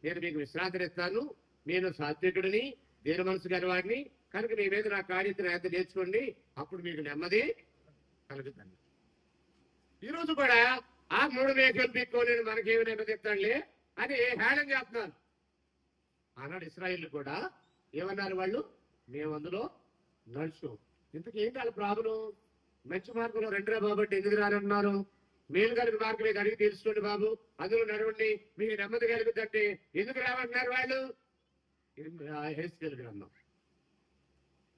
నేను మీకు విశ్రాంతిని ఇస్తాను, నేను సాత్వికుడిని, దేని మనసు గారి వాడిని కనుక మీ మీద నా కార్యతను ఎంత నేర్చుకోండి, అప్పుడు మీకు నెమ్మది కలుగుతాను. ఈరోజు కూడా ఆ 3 మేకలు పీక్కొని మనకేమి నెమ్మది ఇస్తాడులే అని హేళన చేస్తున్నారు. ఆనాడు ఇశ్రాయేల్ కూడా ఏమన్నారు వాళ్ళు, మేము అందులో నడుచు. ఇంతకీ ఏంటి వాళ్ళ ప్రాబ్లం? మంచి మార్గంలో రెండురా బాబు అంటే ఎందుకు రానన్నారు? మేలు కలిగి మార్గం మీద అడిగి తెలుసుకోండి బాబు, అందులో నడవండి, మీకు నెమ్మది కలుగుతుంటే ఎందుకు రావంటున్నారు వాళ్ళు? హెస్కేలు గ్రంథం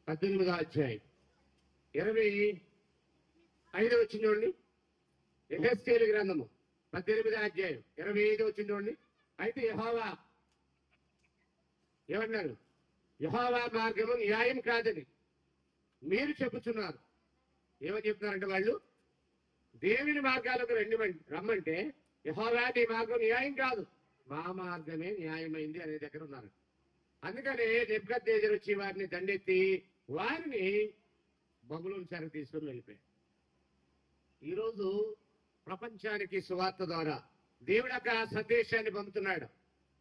18:25 చూడండి. హెస్కేలు గ్రంథము 18:25 చూడండి. అయితే యెహోవా ఏమన్నారు? యెహోవా మార్గము న్యాయం కాదని మీరు చెప్పుచున్నారు. ఏమని చెప్తున్నారంటే వాళ్ళు, దేవుని మార్గాలకు రమ్మంటే యెహోవా నీ మార్గం న్యాయం కాదు, మా మార్గమే న్యాయమైంది అనే దగ్గర ఉన్నారు. అందుకని నెబుకద్నెజరు వచ్చి వారిని దండెత్తి వారిని బబులోను చెరకు తీసుకుని వెళ్ళిపోయారు. ఈరోజు ప్రపంచానికి సువార్త ద్వారా దేవుడు ఒక సందేశాన్ని పంపుతున్నాడు.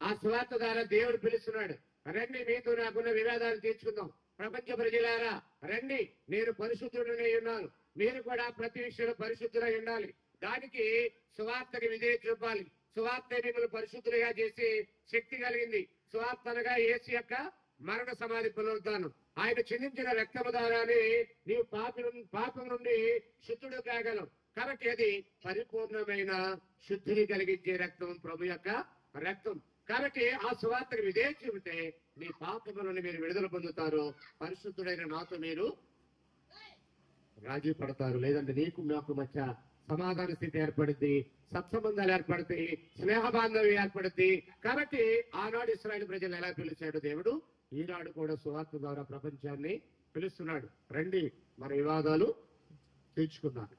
ఆ సువార్త ద్వారా దేవుడు పిలుస్తున్నాడు, రండి మీతో నాకున్న వివాదాలు తీర్చుకుందాం, ప్రపంచ ప్రజలారా రండి, నేను పరిశుద్ధుడనే ఉన్నాను, మీరు కూడా ప్రతి విషయంలో పరిశుద్ధులై ఉండాలి. దానికి సువార్తకి విధేయత చూపాలి. సువార్త మిమ్మల్ని పరిశుద్ధులుగా చేసి శక్తి కలిగింది. సువార్త అనగా యేసు యొక్క మరణ సమాధి పునరుద్ధానం, ఆయన చిందించిన రక్తము ద్వారానే నీవు పాపం నుండి శుద్ధుడు కాగలవు. కాబట్టి అది పరిపూర్ణమైన శుద్ధిని కలిగించే రక్తం, ప్రభు యొక్క రక్తం. కాబట్టి ఆ సువార్తకు విధేయత చూపితే మీ పాపము నుండి మీరు విడుదల పొందుతారు, పరిశుద్ధుడైన నాతో మీరు రాజీ పడతారు. లేదంటే నీకు నాకు మధ్య సమాధాన స్థితి ఏర్పడుద్ది, సత్సంబంధాలు ఏర్పడతాయి, స్నేహ బాంధవ్యం ఏర్పడుద్ది. కాబట్టి ఆనాడు ఇశ్రాయేలు ప్రజలు ఎలా పిలిచాడు దేవుడు, ఈనాడు కూడా సువార్త ద్వారా ప్రపంచాన్ని పిలుస్తున్నాడు. రండి మన వివాదాలు తీర్చుకున్నాను.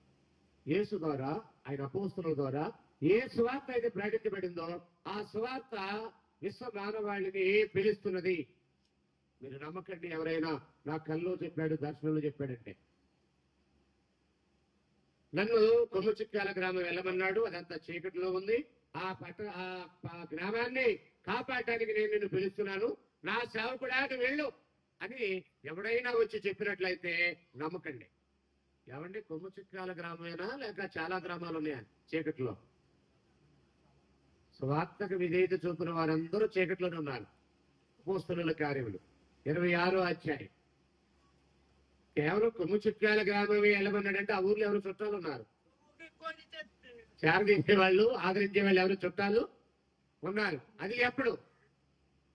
యేసు ద్వారా ఆయన అపోస్తలుల ద్వారా ఏ సువార్త అయితే ప్రకటించబడిందో ఆ సువార్త విశ్వ మానవాళిని పిలుస్తున్నది. మీరు నమ్మకండి, ఎవరైనా నా కల్లో చెప్పాడు, దర్శనంలో చెప్పాడంటే. నన్ను కొమ్ముచిక్కాల గ్రామం వెళ్ళమన్నాడు, అదంతా చీకటిలో ఉంది. ఆ గ్రామాన్ని కాపాడటానికి నేను నిన్ను పిలుస్తున్నాను, నా సేవకుడా నువ్వు వెళ్ళు అని ఎవడైనా వచ్చి చెప్పినట్లయితే నమ్మకండి. ఏమండి, కొమ్ముచిక్కాల గ్రామమేనా లేక చాలా గ్రామాలు ఉన్నాయా చీకటిలో? సువార్తకు విధేయత చూపిన వారందరూ చీకట్లోనే ఉన్నారు. అపోస్తలుల కార్యములు 26వ అధ్యాయం. కేవలం కొమ్ముచిక్కాల గ్రామమే వెళ్ళమన్నాడంటే ఆ ఊర్లో ఎవరు చుట్టాలు ఉన్నారు, చేరదీసే వాళ్ళు, ఆదరించే వాళ్ళు ఎవరు చుట్టాలు ఉన్నారు. అది ఎప్పుడు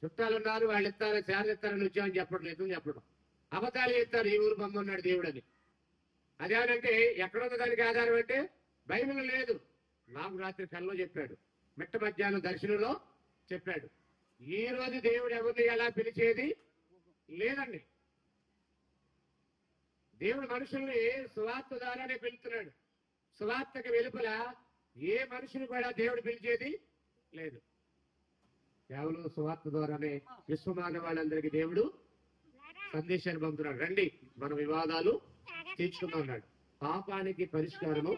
చుట్టాలు ఉన్నారు, వాళ్ళు ఇస్తారు, చేరదిస్తారని వచ్చామని చెప్పడం లేదు, చెప్పడం అబద్ధాలు చెప్తారు. ఈ ఊరు బొమ్మన్నాడు దేవుడు అని. అదేనంటే ఎక్కడున్న దానికి ఆధారం అంటే బైబిల్ లేదు. నాకు రాత్రి కల్లో చెప్పాడు, మిట్ట మధ్యాహ్నం దర్శనంలో చెప్పాడు. ఈ రోజు దేవుడు ఎవరిని ఎలా పిలిచేది లేదండి. దేవుడు మనుషుల్ని సువార్త ద్వారానే పిలుస్తున్నాడు. సువార్తకు వెలుపల ఏ మనుషుని కూడా దేవుడు పిలిచేది లేదు. కేవలం సువార్త ద్వారానే విశ్వమాన వాళ్ళందరికీ దేవుడు సందేశాన్ని పంపుతున్నాడు. రండి మన వివాదాలు తీర్చుకుందాం అన్నాడు. పాపానికి పరిష్కారము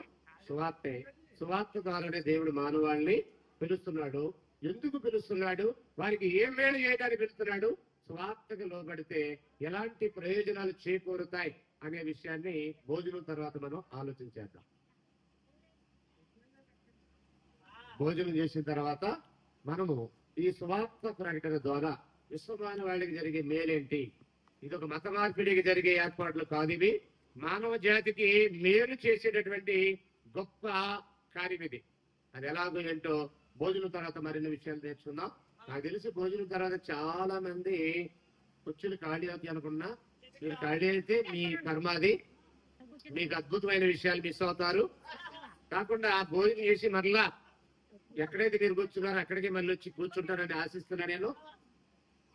సువార్తే. సువార్త ద్వారానే దేవుడు మానవాళ్ళని పిలుస్తున్నాడు. ఎందుకు పిలుస్తున్నాడు, వారికి ఏం మేలు చేయడానికి పిలుస్తున్నాడు, సువార్తకు లోబడితే ఎలాంటి ప్రయోజనాలు చేకూరుతాయి అనే విషయాన్ని భోజనం తర్వాత మనం ఆలోచించేద్దాం. భోజనం చేసిన తర్వాత మనము ఈ సువార్త ప్రకటన ద్వారా విశ్వమానవాళికి జరిగే మేలేంటి, ఇది ఒక మత మార్పిడికి జరిగే ఏర్పాట్లు కాదు, ఇవి మానవ జాతికి మేలు చేసేటటువంటి గొప్ప కార్యం ఇది. అది ఎలాగో ఏంటో భోజనం తర్వాత మరిన్ని విషయాలు నేర్చుకుందాం. నాకు తెలిసి భోజనం తర్వాత చాలా మంది కుర్చీలు ఖాళీ అవుతాయి అనుకున్నా. మీరు ఖాళీ అయితే మీ కర్మాది, మీకు అద్భుతమైన విషయాలు మిస్ అవుతారు. కాకుండా భోజనం చేసి మరలా ఎక్కడైతే మీరు కూర్చున్నారో అక్కడికి మళ్ళీ వచ్చి కూర్చుంటారని ఆశిస్తున్నా నేను.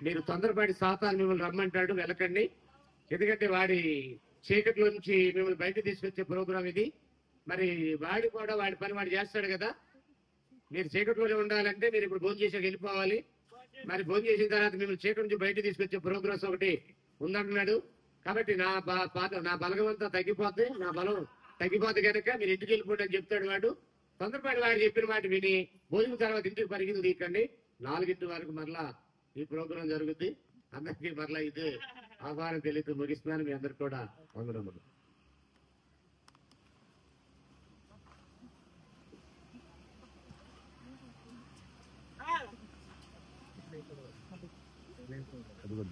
మీరు తొందరపాటి సాతాను మిమ్మల్ని రమ్మంటాడు, వెళ్ళకండి. ఎందుకంటే వాడి చీకట్లో నుంచి మిమ్మల్ని బయట తీసుకొచ్చే ప్రోగ్రాం ఇది. మరి వాడు కూడా వాడి పని వాడు చేస్తాడు కదా. మీరు చీకట్లోనే ఉండాలంటే మీరు ఇప్పుడు భోజనం చేసాక వెళ్ళిపోవాలి. మరి భోజనం చేసిన తర్వాత మిమ్మల్ని చీకటి నుంచి బయట తీసుకొచ్చే ప్రోగ్రామ్స్ ఒకటి ఉందంటున్నాడు. కాబట్టి నా బలగం అంతా తగ్గిపోద్ది, నా బలం తగ్గిపోద్ది కనుక మీరు ఇంటికి వెళ్ళిపోండి అని చెప్తాడు వాడు. తొందరపాటు వాడు చెప్పిన మాట విని భోజనం తర్వాత ఇంటికి పరిగెత్తి తీయకండి. 4 వరకు మరలా ఈ ప్రోగ్రాం జరుగుద్ది. అందరికీ మరలా ఇదే ఆహ్వానం తెలియదు ముగిస్తున్నాను. మీ అందరికి కూడా వందనములు. అదిగో